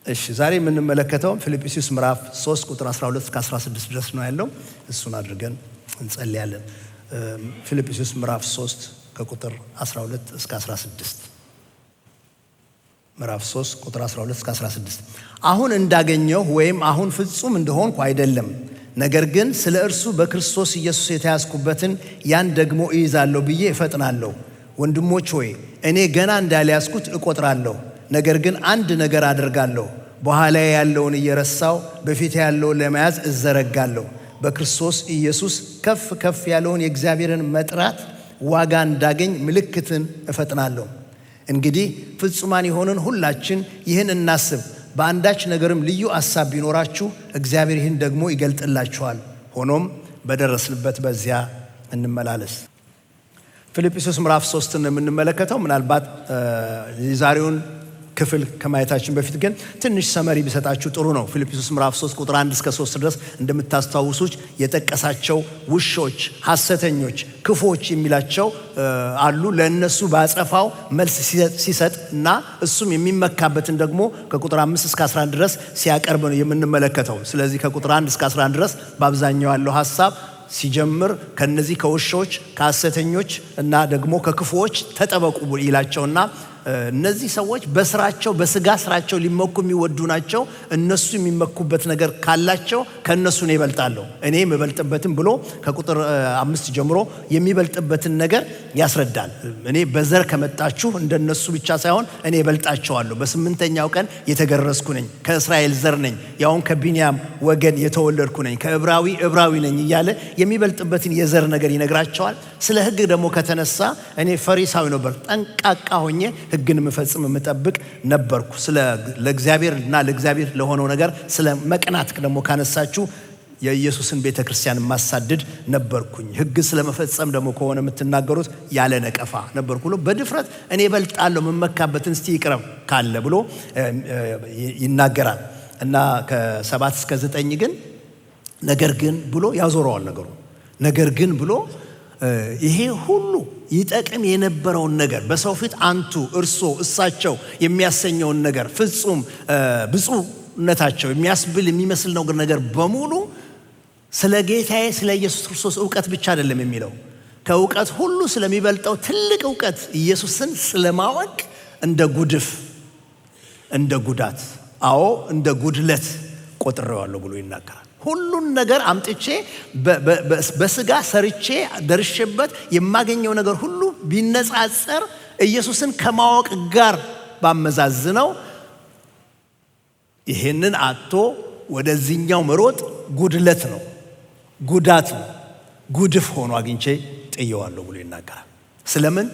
እሺ ዛሬ የምንመለከተው ፊልጵስዩስ ምዕራፍ 3 ቁጥር 12 እስከ 16 ድረስ ነው ያለው። እሱን አድርገን እንጸልያለን። ፊልጵስዩስ ምዕራፍ 3 ከቁጥር 12 እስከ 16 ምዕራፍ 3 ቁጥር 12 እስከ 16 አሁን እንዳገኘው ወይም አሁን ፍጹም እንደሆንኩ አይደለም፣ ነገር ግን ስለ እርሱ በክርስቶስ ኢየሱስ የተያዝኩበትን ያን ደግሞ እይዛለሁ ብዬ እፈጥናለሁ። ወንድሞች ሆይ እኔ ገና እንዳልያዝኩት እቆጥራለሁ። ነገር ግን አንድ ነገር አደርጋለሁ፣ በኋላ ያለውን እየረሳው በፊት ያለውን ለመያዝ እዘረጋለሁ። በክርስቶስ ኢየሱስ ከፍ ከፍ ያለውን የእግዚአብሔርን መጥራት ዋጋ እንዳገኝ ምልክትን እፈጥናለሁ። እንግዲህ ፍጹማን የሆንን ሁላችን ይህን እናስብ። በአንዳች ነገርም ልዩ ሐሳብ ቢኖራችሁ እግዚአብሔር ይህን ደግሞ ይገልጥላችኋል። ሆኖም በደረስንበት በዚያ እንመላለስ። ፊልጵስዩስ ምዕራፍ 3 የምንመለከተው ምናልባት የዛሬውን ክፍል ከማየታችን በፊት ግን ትንሽ ሰመሪ ቢሰጣችሁ ጥሩ ነው። ፊልጵስዩስ ምዕራፍ 3 ቁጥር 1 እስከ 3 ድረስ እንደምታስታውሱት የጠቀሳቸው ውሾች፣ ሐሰተኞች፣ ክፎች የሚላቸው አሉ። ለእነሱ ባጸፋው መልስ ሲሰጥ እና እሱም የሚመካበትን ደግሞ ከቁጥር 5 እስከ 11 ድረስ ሲያቀርብ ነው የምንመለከተው። ስለዚህ ከቁጥር 1 እስከ 11 ድረስ በአብዛኛው ያለው ሐሳብ ሲጀምር ከነዚህ ከውሾች፣ ከሐሰተኞች እና ደግሞ ከክፎች ተጠበቁ ይላቸውና እነዚህ ሰዎች በስራቸው በስጋ ስራቸው ሊመኩ የሚወዱ ናቸው። እነሱ የሚመኩበት ነገር ካላቸው ከነሱ ነው ይበልጣለሁ፣ እኔ የምበልጥበትን ብሎ ከቁጥር 5 ጀምሮ የሚበልጥበትን ነገር ያስረዳል። እኔ በዘር ከመጣችሁ እንደነሱ ብቻ ሳይሆን እኔ እበልጣቸዋለሁ። በስምንተኛው ቀን የተገረዝኩ ነኝ፣ ከእስራኤል ዘር ነኝ፣ ያውን ከቢንያም ወገን የተወለድኩ ነኝ፣ ከዕብራዊ ነኝ እያለ የሚበልጥበትን የዘር ነገር ይነግራቸዋል። ስለ ሕግ ደግሞ ከተነሳ እኔ ፈሪሳዊ ነበር፣ ጠንቃቃ ሆኜ ሕግን መፈጽም መጠብቅ ነበርኩ። ስለ ለእግዚአብሔርና ለእግዚአብሔር ለሆነው ነገር ስለ መቅናት ደግሞ ካነሳችሁ የኢየሱስን ቤተክርስቲያን ማሳደድ ነበርኩኝ። ሕግ ስለ መፈጸም ደግሞ ከሆነ የምትናገሩት ያለ ነቀፋ ነበርኩ ብሎ በድፍረት እኔ እበልጣለሁ መመካበትን እስቲ ይቅረብ ካለ ብሎ ይናገራል። እና ከ7 እስከ 9 ግን ነገር ግን ብሎ ያዞረዋል ነገሩ። ነገር ግን ብሎ ይሄ ሁሉ ይጠቅም የነበረውን ነገር በሰው ፊት አንቱ፣ እርሶ፣ እሳቸው የሚያሰኘውን ነገር ፍጹም ብፁዕነታቸው የሚያስብል የሚመስል ነገር በሙሉ ስለ ጌታዬ ስለ ኢየሱስ ክርስቶስ ዕውቀት ብቻ አይደለም የሚለው፣ ከዕውቀት ሁሉ ስለሚበልጠው ትልቅ ዕውቀት ኢየሱስን ስለማወቅ እንደ ጉድፍ፣ እንደ ጉዳት፣ አዎ እንደ ጉድለት ቆጥሬዋለሁ ብሎ ይናገራል። ሁሉን ነገር አምጥቼ በስጋ ሰርቼ ደርሼበት የማገኘው ነገር ሁሉ ቢነጻጸር ኢየሱስን ከማወቅ ጋር ባመዛዝነው ይሄንን አጥቶ ወደዚህኛው መሮጥ ጉድለት ነው፣ ጉዳት ነው፣ ጉድፍ ሆኖ አግኝቼ ጥየዋለሁ ብሎ ይናገራል። ስለምን?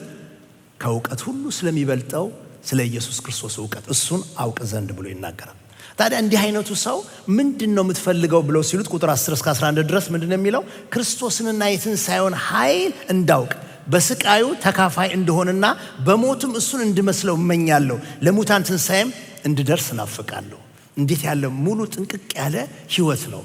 ከእውቀት ሁሉ ስለሚበልጠው ስለ ኢየሱስ ክርስቶስ ዕውቀት እሱን አውቅ ዘንድ ብሎ ይናገራል። ታዲያ እንዲህ አይነቱ ሰው ምንድነው የምትፈልገው ብለው ሲሉት ቁጥር 10 እስከ 11 ድረስ ምንድነው የሚለው? ክርስቶስንና የትንሣኤውን ኃይል እንዳውቅ በስቃዩ ተካፋይ እንደሆነና በሞቱም እሱን እንድመስለው እመኛለሁ፣ ለሙታን ትንሣኤም እንድደርስ እናፍቃለሁ። እንዴት ያለ ሙሉ ጥንቅቅ ያለ ህይወት ነው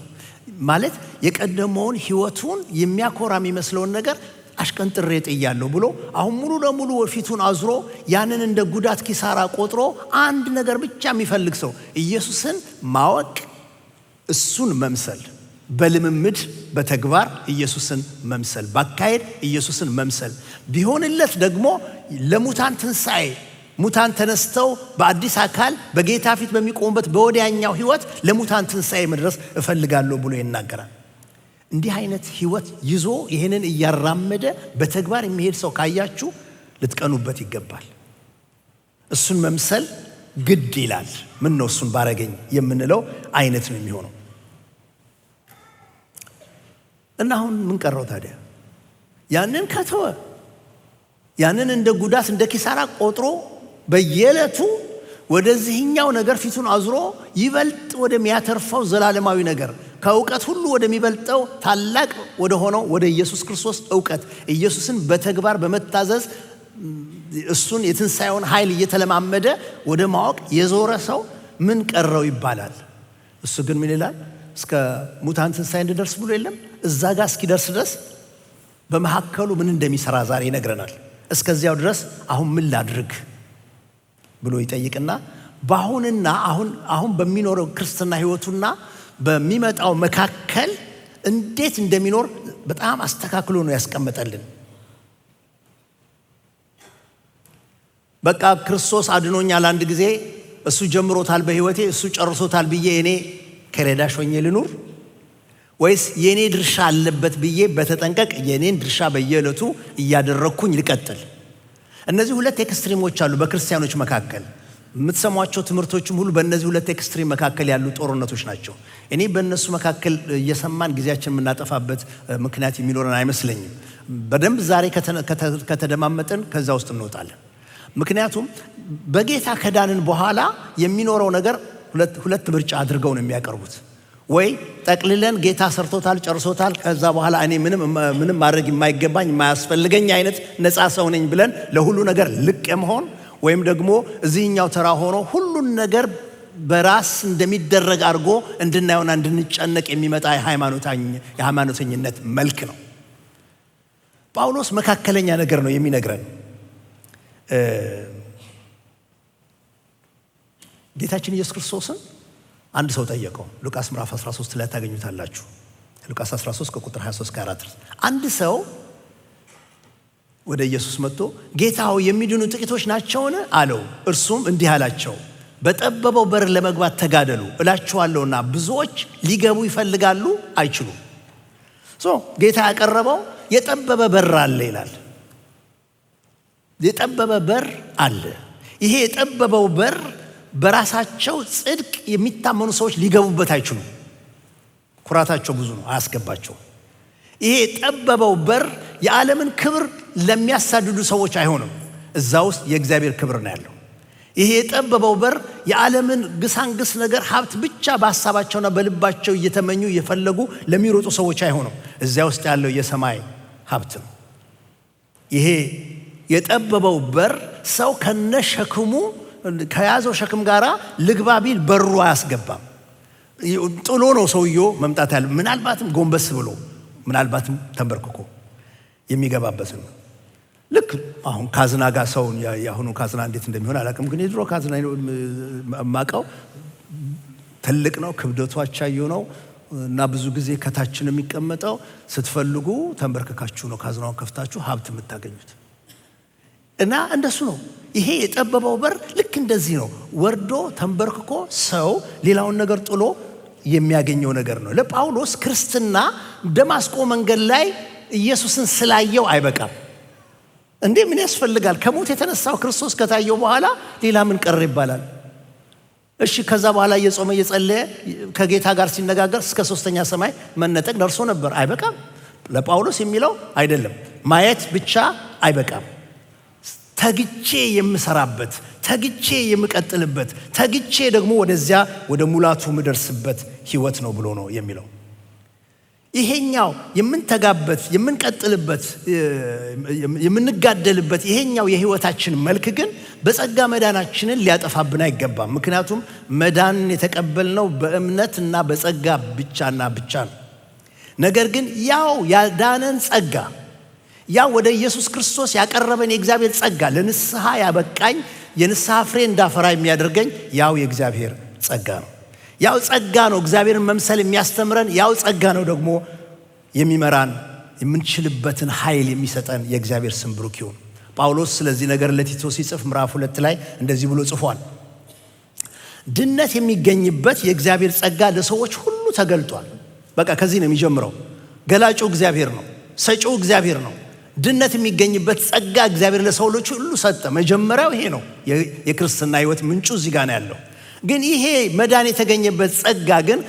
ማለት! የቀደመውን ህይወቱን የሚያኮራ የሚመስለውን ነገር አሽቀንጥሬ ጥያለሁ ብሎ አሁን ሙሉ ለሙሉ ፊቱን አዝሮ ያንን እንደ ጉዳት ኪሳራ ቆጥሮ አንድ ነገር ብቻ የሚፈልግ ሰው ኢየሱስን ማወቅ፣ እሱን መምሰል፣ በልምምድ በተግባር ኢየሱስን መምሰል፣ ባካሄድ ኢየሱስን መምሰል ቢሆንለት ደግሞ ለሙታን ትንሣኤ ሙታን ተነስተው በአዲስ አካል በጌታ ፊት በሚቆሙበት በወዲያኛው ህይወት ለሙታን ትንሣኤ መድረስ እፈልጋለሁ ብሎ ይናገራል። እንዲህ አይነት ህይወት ይዞ ይሄንን እያራመደ በተግባር የሚሄድ ሰው ካያችሁ ልትቀኑበት ይገባል። እሱን መምሰል ግድ ይላል። ምን ነው እሱን ባረገኝ የምንለው አይነት ነው የሚሆነው። እና አሁን ምን ቀረው ታዲያ? ያንን ከተወ፣ ያንን እንደ ጉዳት እንደ ኪሳራ ቆጥሮ በየዕለቱ ወደዚህኛው ነገር ፊቱን አዝሮ ይበልጥ ወደሚያተርፈው ዘላለማዊ ነገር ከእውቀት ሁሉ ወደሚበልጠው ታላቅ ወደ ሆነው ወደ ኢየሱስ ክርስቶስ ዕውቀት ኢየሱስን በተግባር በመታዘዝ እሱን የትንሣኤውን ኃይል እየተለማመደ ወደ ማወቅ የዞረ ሰው ምን ቀረው ይባላል። እሱ ግን ምን ይላል? እስከ ሙታን ትንሣኤ እንድደርስ ብሎ የለም እዛ ጋር እስኪደርስ ድረስ በመካከሉ ምን እንደሚሰራ ዛሬ ይነግረናል። እስከዚያው ድረስ አሁን ምን ላድርግ ብሎ ይጠይቅና በአሁንና አሁን በሚኖረው ክርስትና ህይወቱና በሚመጣው መካከል እንዴት እንደሚኖር በጣም አስተካክሎ ነው ያስቀመጠልን። በቃ ክርስቶስ አድኖኛል አንድ ጊዜ እሱ ጀምሮታል በህይወቴ እሱ ጨርሶታል ብዬ እኔ ከረዳሽ ሆኜ ልኑር ወይስ የኔ ድርሻ አለበት ብዬ በተጠንቀቅ የኔን ድርሻ በየዕለቱ እያደረኩኝ ልቀጥል? እነዚህ ሁለት ኤክስትሪሞች አሉ በክርስቲያኖች መካከል። የምትሰሟቸው ትምህርቶችም ሁሉ በእነዚህ ሁለት ኤክስትሪም መካከል ያሉ ጦርነቶች ናቸው። እኔ በእነሱ መካከል እየሰማን ጊዜያችን የምናጠፋበት ምክንያት የሚኖረን አይመስለኝም። በደንብ ዛሬ ከተደማመጥን ከዛ ውስጥ እንወጣለን። ምክንያቱም በጌታ ከዳንን በኋላ የሚኖረው ነገር ሁለት ምርጫ አድርገው ነው የሚያቀርቡት። ወይ ጠቅልለን ጌታ ሰርቶታል ጨርሶታል፣ ከዛ በኋላ እኔ ምንም ማድረግ የማይገባኝ የማያስፈልገኝ አይነት ነፃ ሰው ነኝ ብለን ለሁሉ ነገር ልቅ የመሆን፣ ወይም ደግሞ እዚህኛው ተራ ሆኖ ሁሉን ነገር በራስ እንደሚደረግ አድርጎ እንድናየውና እንድንጨነቅ የሚመጣ የሃይማኖተኝነት መልክ ነው። ጳውሎስ መካከለኛ ነገር ነው የሚነግረን። ጌታችን ኢየሱስ ክርስቶስን አንድ ሰው ጠየቀው። ሉቃስ ምዕራፍ 13 ላይ ታገኙታላችሁ። ሉቃስ 13 ከቁጥር 23-24 አንድ ሰው ወደ ኢየሱስ መጥቶ ጌታ ሆይ የሚድኑ ጥቂቶች ናቸውን አለው። እርሱም እንዲህ አላቸው፣ በጠበበው በር ለመግባት ተጋደሉ እላችኋለሁና ብዙዎች ሊገቡ ይፈልጋሉ አይችሉም። ጌታ ያቀረበው የጠበበ በር አለ ይላል። የጠበበ በር አለ። ይሄ የጠበበው በር በራሳቸው ጽድቅ የሚታመኑ ሰዎች ሊገቡበት አይችሉም። ኩራታቸው ብዙ ነው፣ አያስገባቸው። ይሄ የጠበበው በር የዓለምን ክብር ለሚያሳድዱ ሰዎች አይሆንም። እዛ ውስጥ የእግዚአብሔር ክብር ነው ያለው። ይሄ የጠበበው በር የዓለምን ግሳንግስ ነገር ሀብት ብቻ በሐሳባቸውና በልባቸው እየተመኙ እየፈለጉ ለሚሮጡ ሰዎች አይሆንም። እዚያ ውስጥ ያለው የሰማይ ሀብት ነው። ይሄ የጠበበው በር ሰው ከነሸክሙ ከያዘው ሸክም ጋራ ልግባ ቢል በሩ አያስገባም። ጥሎ ነው ሰውየው መምጣት ያለ። ምናልባትም ጎንበስ ብሎ ምናልባትም ተንበርክኮ የሚገባበት ነው። ልክ አሁን ካዝና ጋር ሰው ያሁኑ ካዝና እንዴት እንደሚሆን አላውቅም፣ ግን የድሮ ካዝና ማቀው ትልቅ ነው፣ ክብደቱ አቻየው ነው እና ብዙ ጊዜ ከታችን የሚቀመጠው ስትፈልጉ ተንበርክካችሁ ነው ካዝናውን ከፍታችሁ ሀብት የምታገኙት። እና እንደሱ ነው። ይሄ የጠበበው በር ልክ እንደዚህ ነው። ወርዶ ተንበርክኮ ሰው ሌላውን ነገር ጥሎ የሚያገኘው ነገር ነው። ለጳውሎስ ክርስትና ደማስቆ መንገድ ላይ ኢየሱስን ስላየው አይበቃም። እንዴ ምን ያስፈልጋል? ከሞት የተነሳው ክርስቶስ ከታየው በኋላ ሌላ ምን ቀረ ይባላል? እሺ ከዛ በኋላ እየጾመ እየጸለየ ከጌታ ጋር ሲነጋገር እስከ 3ኛ ሰማይ መነጠቅ ደርሶ ነበር። አይበቃም። ለጳውሎስ የሚለው አይደለም። ማየት ብቻ አይበቃም። ተግቼ የምሰራበት፣ ተግቼ የምቀጥልበት፣ ተግቼ ደግሞ ወደዚያ ወደ ሙላቱ ምደርስበት ህይወት ነው ብሎ ነው የሚለው። ይሄኛው የምንተጋበት፣ የምንቀጥልበት፣ የምንጋደልበት ይሄኛው የህይወታችን መልክ ግን በጸጋ መዳናችንን ሊያጠፋብን አይገባም። ምክንያቱም መዳን የተቀበልነው በእምነትና በጸጋ ብቻና ብቻ ነው። ነገር ግን ያው ያዳነን ጸጋ፣ ያው ወደ ኢየሱስ ክርስቶስ ያቀረበን የእግዚአብሔር ጸጋ፣ ለንስሐ ያበቃኝ የንስሐ ፍሬ እንዳፈራ የሚያደርገኝ ያው የእግዚአብሔር ጸጋ ነው። ያው ጸጋ ነው እግዚአብሔርን መምሰል የሚያስተምረን። ያው ጸጋ ነው ደግሞ የሚመራን፣ የምንችልበትን ኃይል የሚሰጠን። የእግዚአብሔር ስም ብሩክ ይሁን። ጳውሎስ ስለዚህ ነገር ለቲቶ ሲጽፍ ምዕራፍ 2 ላይ እንደዚህ ብሎ ጽፏል። ድነት የሚገኝበት የእግዚአብሔር ጸጋ ለሰዎች ሁሉ ተገልጧል። በቃ ከዚህ ነው የሚጀምረው። ገላጩ እግዚአብሔር ነው፣ ሰጪው እግዚአብሔር ነው። ድነት የሚገኝበት ጸጋ እግዚአብሔር ለሰው ልጅ ሁሉ ሰጠ። መጀመሪያው ይሄ ነው። የክርስትና ህይወት ምንጩ እዚህ ጋር ነው ያለው። ግን ይሄ መዳን የተገኘበት ጸጋ ግን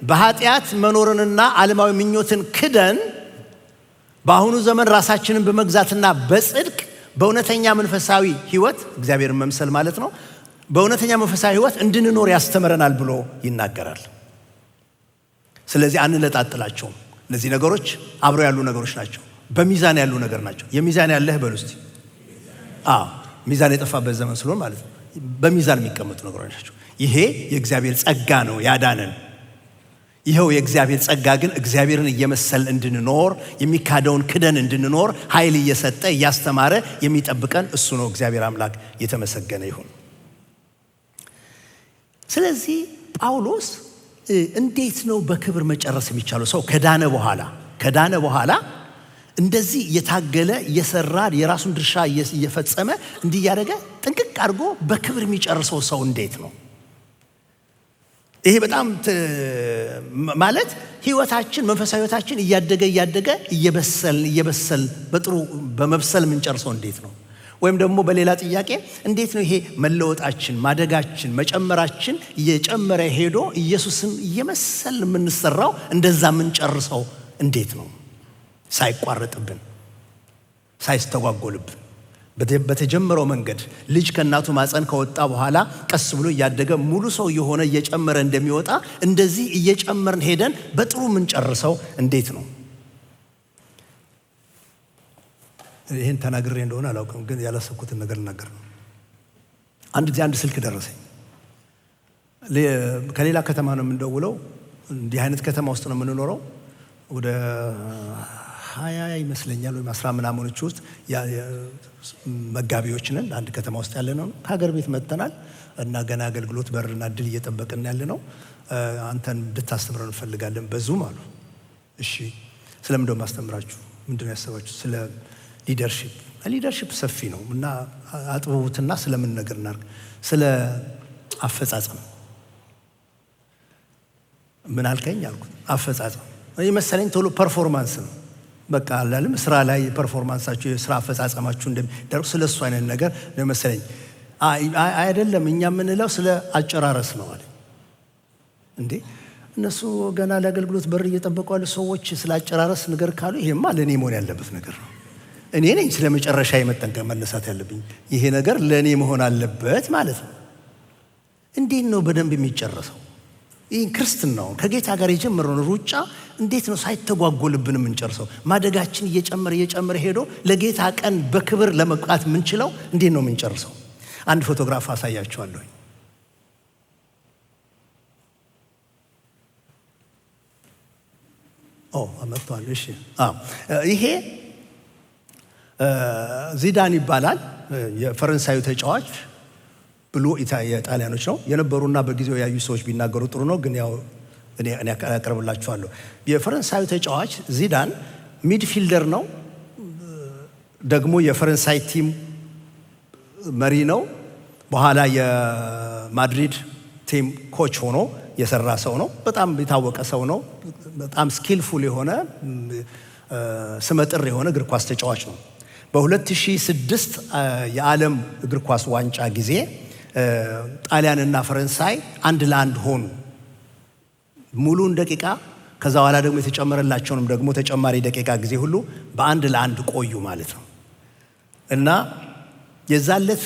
በኃጢአት መኖርንና ዓለማዊ ምኞትን ክደን በአሁኑ ዘመን ራሳችንን በመግዛትና በጽድቅ በእውነተኛ መንፈሳዊ ህይወት እግዚአብሔርን መምሰል ማለት ነው፣ በእውነተኛ መንፈሳዊ ህይወት እንድንኖር ያስተምረናል ብሎ ይናገራል። ስለዚህ አንለጣጥላቸውም። እነዚህ ነገሮች አብረው ያሉ ነገሮች ናቸው። በሚዛን ያሉ ነገር ናቸው። የሚዛን ያለህ በሉ እስቲ። ሚዛን የጠፋበት ዘመን ስለሆነ ማለት ነው። በሚዛን የሚቀመጡ ነገሮች ናቸው። ይሄ የእግዚአብሔር ጸጋ ነው ያዳነን። ይኸው የእግዚአብሔር ጸጋ ግን እግዚአብሔርን እየመሰል እንድንኖር፣ የሚካደውን ክደን እንድንኖር ኃይል እየሰጠ እያስተማረ የሚጠብቀን እሱ ነው። እግዚአብሔር አምላክ የተመሰገነ ይሁን። ስለዚህ ጳውሎስ እንዴት ነው በክብር መጨረስ የሚቻለው? ሰው ከዳነ በኋላ እንደዚህ እየታገለ እየሰራ የራሱን ድርሻ እየፈጸመ እንዲህ እያደረገ ጥንቅቅ አድርጎ በክብር የሚጨርሰው ሰው እንዴት ነው? ይሄ በጣም ማለት ህይወታችን መንፈሳዊ ህይወታችን እያደገ እየበሰል በጥሩ በመብሰል የምንጨርሰው እንዴት ነው? ወይም ደግሞ በሌላ ጥያቄ እንዴት ነው ይሄ መለወጣችን ማደጋችን መጨመራችን እየጨመረ ሄዶ ኢየሱስን እየመሰል የምንሰራው እንደዛ የምንጨርሰው እንዴት ነው? ሳይቋረጥብን ሳይስተጓጎልብን በተጀመረው መንገድ ልጅ ከእናቱ ማፀን ከወጣ በኋላ ቀስ ብሎ እያደገ ሙሉ ሰው የሆነ እየጨመረ እንደሚወጣ እንደዚህ እየጨመርን ሄደን በጥሩ የምንጨርሰው እንዴት ነው? ይህን ተናግሬ እንደሆነ አላውቅም፣ ግን ያላሰብኩትን ነገር ልናገር ነው። አንድ ጊዜ አንድ ስልክ ደረሰኝ። ከሌላ ከተማ ነው የምንደውለው። እንዲህ አይነት ከተማ ውስጥ ነው የምንኖረው። ወደ 20 ይመስለኛል ወይም 10 ምናምኖች ውስጥ መጋቢዎች ነን። አንድ ከተማ ውስጥ ያለ ነው። ከሀገር ቤት መጥተናል እና ገና አገልግሎት በርና እድል እየጠበቅን ያለ ነው። አንተን እንድታስተምረን እንፈልጋለን በዙም አሉ። እሺ፣ ስለምን ደው ማስተምራችሁ? ምንድነው ያሰባችሁ? ስለ ሊደርሺፕ ሰፊ ነው እና አጥብቡትና ስለምን ነገር እናርግ? ስለ አፈጻጸም። ምን አልከኝ አልኩት። አፈጻጸም መሰለኝ ቶሎ ፐርፎርማንስ ነው። በቃ አላለም ስራ ላይ ፐርፎርማንሳችሁ የስራ አፈጻጸማችሁ እንደሚደርሱ ስለሱ አይነት ነገር ነው መሰለኝ። አይደለም እኛ የምንለው ስለ አጨራረስ ነው አለ። እንዴ እነሱ ገና ለአገልግሎት በር እየጠበቁ ያሉ ሰዎች ስለ አጨራረስ ነገር ካሉ ይሄማ ለኔ መሆን ያለበት ነገር ነው። እኔ ነኝ ስለ መጨረሻ የመጠንቀቅ መነሳት ያለብኝ። ይሄ ነገር ለኔ መሆን አለበት ማለት ነው። እንዴት ነው በደንብ የሚጨረሰው? ይህን ክርስትናው ከጌታ ጋር የጀመረውን ሩጫ እንዴት ነው ሳይተጓጎልብን የምንጨርሰው? ማደጋችን እየጨመረ ሄዶ ለጌታ ቀን በክብር ለመብቃት የምንችለው እንዴት ነው የምንጨርሰው? አንድ ፎቶግራፍ አሳያችኋለሁ። አመጣዋል። እሺ፣ ይሄ ዚዳን ይባላል። የፈረንሳዩ ተጫዋች ብሎ የጣሊያኖች ነው የነበሩና በጊዜው ያዩ ሰዎች ቢናገሩ ጥሩ ነው፣ ግን ያው እኔ ያቀርብላችኋለሁ። የፈረንሳዩ ተጫዋች ዚዳን ሚድፊልደር ነው፣ ደግሞ የፈረንሳይ ቲም መሪ ነው። በኋላ የማድሪድ ቲም ኮች ሆኖ የሰራ ሰው ነው። በጣም የታወቀ ሰው ነው። በጣም ስኪልፉል የሆነ ስመጥር የሆነ እግር ኳስ ተጫዋች ነው። በ2006 የዓለም እግር ኳስ ዋንጫ ጊዜ ጣሊያንና ፈረንሳይ 1-1 ሆኑ። ሙሉን ደቂቃ ከዛ በኋላ ደግሞ የተጨመረላቸውንም ደግሞ ተጨማሪ ደቂቃ ጊዜ ሁሉ በ1-1 ቆዩ ማለት ነው። እና የዛለት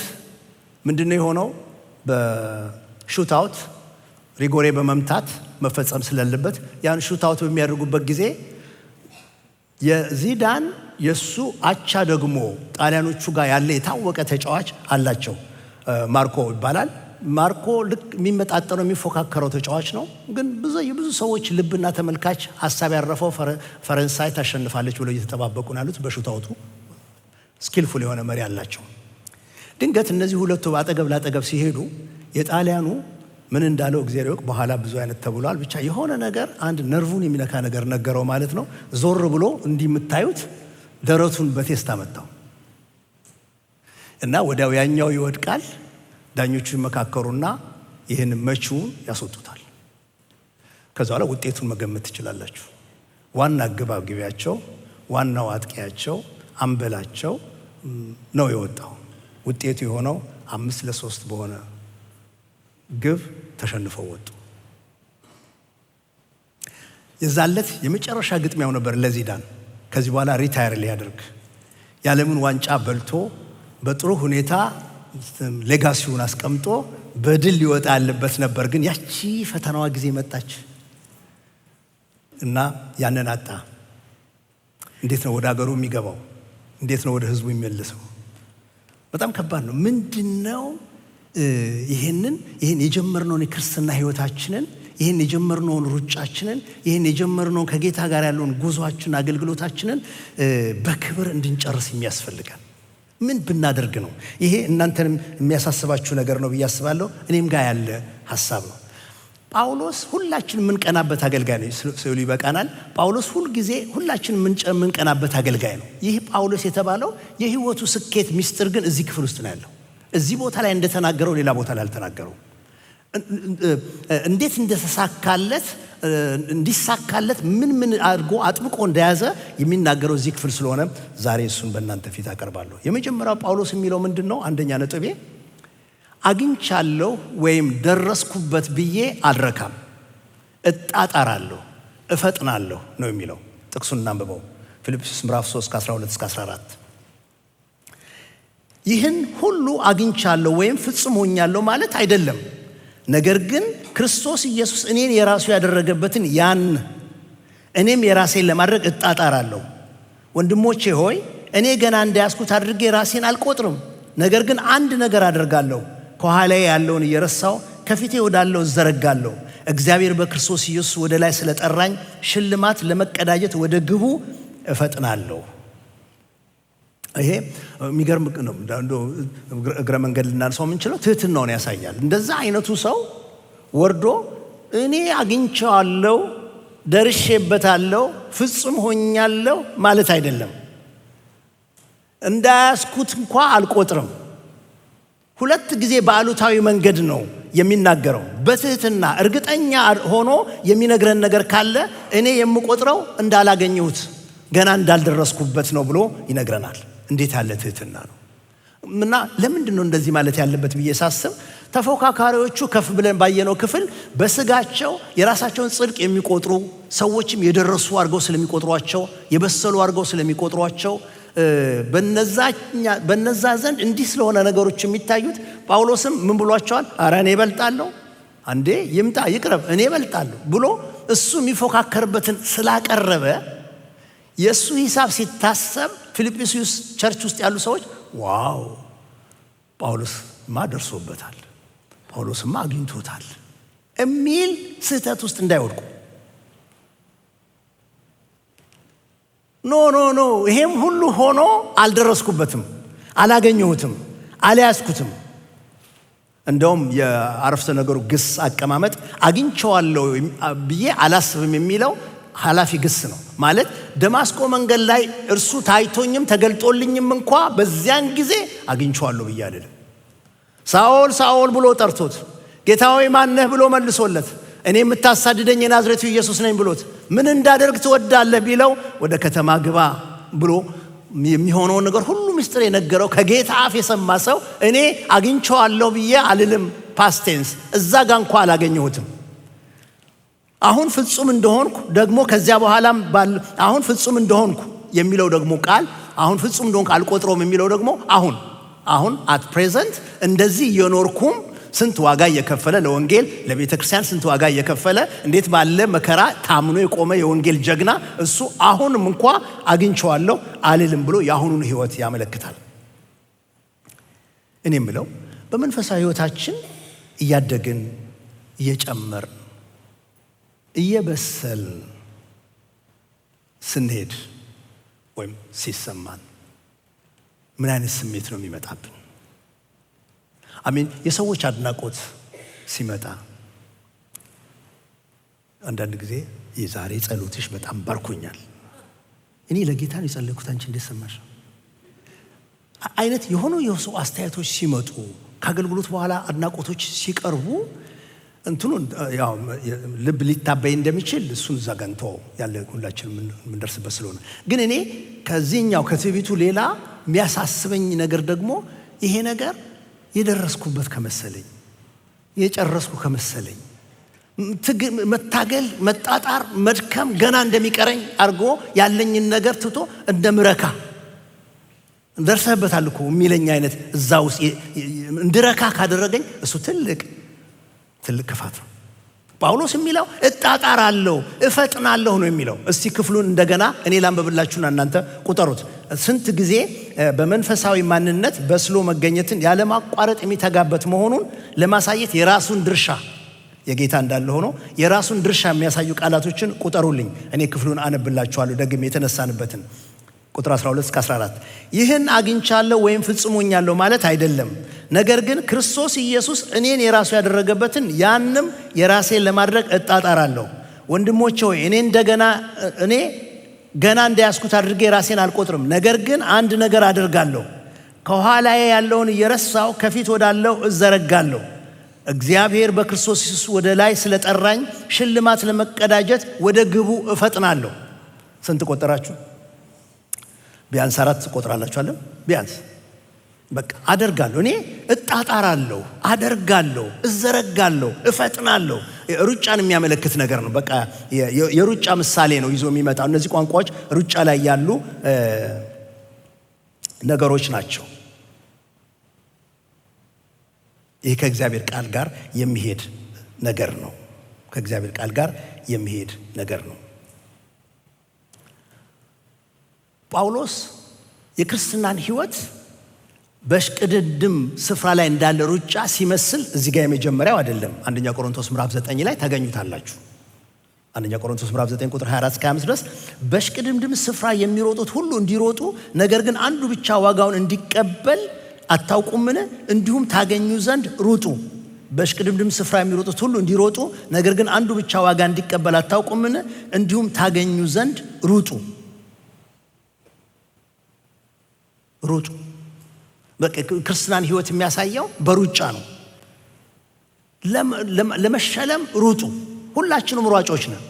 ምንድነው የሆነው? በሹታውት ሪጎሬ በመምታት መፈጸም ስለሌለበት ያን ሹታውት በሚያደርጉበት ጊዜ የዚዳን የሱ አቻ ደግሞ ጣሊያኖቹ ጋር ያለ የታወቀ ተጫዋች አላቸው። ማርኮ ይባላል። ማርኮ ልክ የሚመጣጠነው የሚፎካከረው ተጫዋች ነው። ግን ብዙ ሰዎች ልብና ተመልካች ሀሳብ ያረፈው ፈረንሳይ ታሸንፋለች ብለው እየተጠባበቁ ነው ያሉት። በሹታውቱ ስኪልፉል የሆነ መሪ አላቸው። ድንገት እነዚህ ሁለቱ አጠገብ ላጠገብ ሲሄዱ የጣሊያኑ ምን እንዳለው እግዚአብሔር ይወቅ። በኋላ ብዙ አይነት ተብሏል። ብቻ የሆነ ነገር አንድ ነርቡን የሚነካ ነገር ነገረው ማለት ነው። ዞር ብሎ እንዲህ የምታዩት ደረቱን በቴስታ መታው እና ወዲያው ያኛው ይወድቃል። ዳኞቹ ይመካከሩና ይህን መቺውን ያስወጡታል። ከዛ በኋላ ውጤቱን መገመት ትችላላችሁ። ዋና ግባቸው፣ ዋናው አጥቂያቸው፣ አምበላቸው ነው የወጣው። ውጤቱ የሆነው 5-3 በሆነ ግብ ተሸንፈው ወጡ። የዛለት የመጨረሻ ግጥሚያው ነበር ለዚዳን። ከዚህ በኋላ ሪታየር ሊያደርግ የዓለምን ዋንጫ በልቶ በጥሩ ሁኔታ ሌጋሲውን አስቀምጦ በድል ሊወጣ ያለበት ነበር። ግን ያቺ ፈተናዋ ጊዜ መጣች እና ያንን አጣ። እንዴት ነው ወደ ሀገሩ የሚገባው? እንዴት ነው ወደ ህዝቡ የሚመለሰው? በጣም ከባድ ነው። ምንድነው ይህን የጀመርነውን የክርስትና ህይወታችንን ይህን የጀመርነውን ሩጫችንን ይህን የጀመርነውን ከጌታ ጋር ያለውን ጉዟችንን አገልግሎታችንን በክብር እንድንጨርስ የሚያስፈልጋል። ምን ብናደርግ ነው? ይሄ እናንተንም የሚያሳስባችሁ ነገር ነው ብዬ አስባለሁ። እኔም ጋር ያለ ሐሳብ ነው። ጳውሎስ ሁላችን የምንቀናበት አገልጋይ ነው ሲሉ ይበቃናል። ጳውሎስ ሁልጊዜ ሁላችን የምንቀናበት አገልጋይ ነው። ይህ ጳውሎስ የተባለው የህይወቱ ስኬት ሚስጥር ግን እዚህ ክፍል ውስጥ ነው ያለው። እዚህ ቦታ ላይ እንደተናገረው ሌላ ቦታ ላይ አልተናገረው። እንዴት እንደተሳካለት እንዲሳካለት ምን አድርጎ አጥብቆ እንደያዘ የሚናገረው እዚህ ክፍል ስለሆነ ዛሬ እሱን በእናንተ ፊት አቀርባለሁ። የመጀመሪያው ጳውሎስ የሚለው ምንድነው? አንደኛ ነጥቤ አግኝቻለሁ ወይም ደረስኩበት ብዬ አልረካም፣ እጣጣራለሁ፣ እፈጥናለሁ ነው የሚለው። ጥቅሱን እናንብበው። ፊልጵስዩስ ምዕራፍ 3 ከ12-14 ይህን ሁሉ አግኝቻለሁ ወይም ፍጹም ሆኛለሁ ማለት አይደለም፣ ነገር ግን ክርስቶስ ኢየሱስ እኔን የራሱ ያደረገበትን ያን እኔም የራሴን ለማድረግ እጣጣራለሁ። ወንድሞቼ ሆይ እኔ ገና እንደያዝኩት አድርጌ ራሴን አልቆጥርም፣ ነገር ግን አንድ ነገር አደርጋለሁ፣ ከኋላዬ ያለውን እየረሳሁ ከፊቴ ወዳለው እዘረጋለሁ። እግዚአብሔር በክርስቶስ ኢየሱስ ወደ ላይ ስለጠራኝ ሽልማት ለመቀዳጀት ወደ ግቡ እፈጥናለሁ። ይሄ የሚገርም ነው። እግረ መንገድ ልናነሳው የምንችለው ትህትናውን ያሳያል። እንደዛ አይነቱ ሰው ወርዶ እኔ አግኝቼዋለሁ፣ ደርሼበታለሁ፣ ፍጹም ሆኛለሁ ማለት አይደለም። እንዳያስኩት እንኳ አልቆጥርም። ሁለት ጊዜ በአሉታዊ መንገድ ነው የሚናገረው። በትህትና እርግጠኛ ሆኖ የሚነግረን ነገር ካለ እኔ የምቆጥረው እንዳላገኘሁት ገና እንዳልደረስኩበት ነው ብሎ ይነግረናል። እንዴት ያለ ትህትና ነው! እና ለምንድን ነው እንደዚህ ማለት ያለበት ብዬ ሳስብ ተፎካካሪዎቹ ከፍ ብለን ባየነው ክፍል በስጋቸው የራሳቸውን ጽድቅ የሚቆጥሩ ሰዎችም የደረሱ አድርገው ስለሚቆጥሯቸው፣ የበሰሉ አድርገው ስለሚቆጥሯቸው በነዛ ዘንድ እንዲህ ስለሆነ ነገሮች የሚታዩት ጳውሎስም ምን ብሏቸዋል? ኧረ እኔ እበልጣለሁ፣ አንዴ ይምጣ ይቅረብ፣ እኔ እበልጣለሁ ብሎ እሱ የሚፎካከርበትን ስላቀረበ የእሱ ሂሳብ ሲታሰብ ፊልጵስዩስ ቸርች ውስጥ ያሉ ሰዎች ዋው ጳውሎስማ ደርሶበታል፣ ጳውሎስማ አግኝቶታል የሚል ስህተት ውስጥ እንዳይወድቁ። ኖ ይሄም ሁሉ ሆኖ አልደረስኩበትም፣ አላገኘሁትም፣ አልያዝኩትም። እንደውም የአረፍተ ነገሩ ግስ አቀማመጥ አግኝቼዋለሁ ብዬ አላስብም የሚለው ኃላፊ ግስ ነው። ማለት ደማስቆ መንገድ ላይ እርሱ ታይቶኝም ተገልጦልኝም እንኳ በዚያን ጊዜ አግኝቼዋለሁ ብዬ አይደለም። ሳኦል ሳኦል ብሎ ጠርቶት ጌታ ሆይ ማን ነህ ብሎ መልሶለት እኔ የምታሳድደኝ የናዝሬቱ ኢየሱስ ነኝ ብሎት ምን እንዳደርግ ትወዳለህ ቢለው ወደ ከተማ ግባ ብሎ የሚሆነውን ነገር ሁሉ ምስጢር የነገረው ከጌታ አፍ የሰማ ሰው እኔ አግኝቼዋለሁ ብዬ አልልም። ፓስቴንስ እዛ ጋር እንኳ አላገኘሁትም። አሁን ፍጹም እንደሆንኩ ደግሞ ከዚያ በኋላም አሁን ፍጹም እንደሆንኩ የሚለው ደግሞ ቃል አሁን ፍጹም እንደሆንኩ አልቆጥረውም የሚለው ደግሞ አሁን አት ፕሬዘንት እንደዚህ እየኖርኩም ስንት ዋጋ እየከፈለ ለወንጌል ለቤተ ክርስቲያን ስንት ዋጋ እየከፈለ እንዴት ባለ መከራ ታምኖ የቆመ የወንጌል ጀግና እሱ አሁንም እንኳ አግኝቼዋለሁ አልልም ብሎ የአሁኑን ህይወት ያመለክታል። እኔ የምለው በመንፈሳዊ ህይወታችን እያደግን እየጨመርን እየበሰልን ስንሄድ ወይም ሲሰማን ምን አይነት ስሜት ነው የሚመጣብን? አሜን። የሰዎች አድናቆት ሲመጣ አንዳንድ ጊዜ የዛሬ ጸሎትሽ በጣም ባርኮኛል፣ እኔ ለጌታ ነው የጸለይኩት፣ አንቺ እንዴት ሰማሽ አይነት የሆኑ የሰው አስተያየቶች ሲመጡ ከአገልግሎት በኋላ አድናቆቶች ሲቀርቡ እንትኑ ያው ልብ ሊታበይ እንደሚችል እሱን ዘጋንቶ ያለ ሁላችን ምንደርስበት ስለሆነ ግን እኔ ከዚህኛው ከትዕቢቱ ሌላ የሚያሳስበኝ ነገር ደግሞ ይሄ ነገር የደረስኩበት ከመሰለኝ የጨረስኩ ከመሰለኝ መታገል፣ መጣጣር፣ መድከም ገና እንደሚቀረኝ አድርጎ ያለኝን ነገር ትቶ እንደምረካ ደርሰህበታል እኮ የሚለኝ አይነት እዛ ውስጥ እንድረካ ካደረገኝ እሱ ትልቅ ክፋት ነው። ጳውሎስ የሚለው እጣጣራለሁ፣ እፈጥናለሁ ነው የሚለው። እስቲ ክፍሉን እንደገና እኔ ላንብብላችሁና እናንተ ቁጠሩት። ስንት ጊዜ በመንፈሳዊ ማንነት በስሎ መገኘትን ያለማቋረጥ የሚተጋበት መሆኑን ለማሳየት የራሱን ድርሻ የጌታ እንዳለ ሆኖ የራሱን ድርሻ የሚያሳዩ ቃላቶችን ቁጠሩልኝ። እኔ ክፍሉን አነብላችኋለሁ ደግሜ የተነሳንበትን። ቁጥር 12 እስከ 14 ይህን አግኝቻለሁ ወይም ፍጽሞኛለሁ ማለት አይደለም፣ ነገር ግን ክርስቶስ ኢየሱስ እኔን የራሱ ያደረገበትን ያንም የራሴን ለማድረግ እጣጣራለሁ። ወንድሞቼ ሆይ እኔ ገና እንደያዝኩት አድርጌ ራሴን አልቆጥርም፣ ነገር ግን አንድ ነገር አደርጋለሁ፣ ከኋላዬ ያለውን እየረሳሁ ከፊት ወዳለው እዘረጋለሁ። እግዚአብሔር በክርስቶስ ኢየሱስ ወደ ላይ ስለጠራኝ ሽልማት ለመቀዳጀት ወደ ግቡ እፈጥናለሁ። ስንት ቆጠራችሁ? ቢያንስ 4 ቆጥራላችሁ አለ። ቢያንስ በቃ አደርጋለሁ፣ እኔ እጣጣራለሁ፣ አደርጋለሁ፣ እዘረጋለሁ፣ እፈጥናለሁ። ሩጫን የሚያመለክት ነገር ነው። በቃ የሩጫ ምሳሌ ነው ይዞ የሚመጣው። እነዚህ ቋንቋዎች ሩጫ ላይ ያሉ ነገሮች ናቸው። ይህ ከእግዚአብሔር ቃል ጋር የሚሄድ ነገር ነው። ከእግዚአብሔር ቃል ጋር የሚሄድ ነገር ነው። ጳውሎስ የክርስትናን ሕይወት በሽቅድድም ስፍራ ላይ እንዳለ ሩጫ ሲመስል እዚህ ጋር የመጀመሪያው አይደለም። አንደኛ ቆሮንቶስ ምዕራፍ 9 ላይ ታገኙታላችሁ። አንደኛ ቆሮንቶስ ምዕራፍ 9 ቁጥር 24 እስከ 25 ድረስ በሽቅድምድም ስፍራ የሚሮጡት ሁሉ እንዲሮጡ፣ ነገር ግን አንዱ ብቻ ዋጋውን እንዲቀበል አታውቁምን? እንዲሁም ታገኙ ዘንድ ሩጡ። በሽቅድምድም ስፍራ የሚሮጡት ሁሉ እንዲሮጡ፣ ነገር ግን አንዱ ብቻ ዋጋ እንዲቀበል አታውቁምን? እንዲሁም ታገኙ ዘንድ ሩጡ። ሩጡ። በቃ ክርስትናን ሕይወት የሚያሳየው በሩጫ ነው። ለመሸለም ሩጡ። ሁላችንም ሯጮች ነን።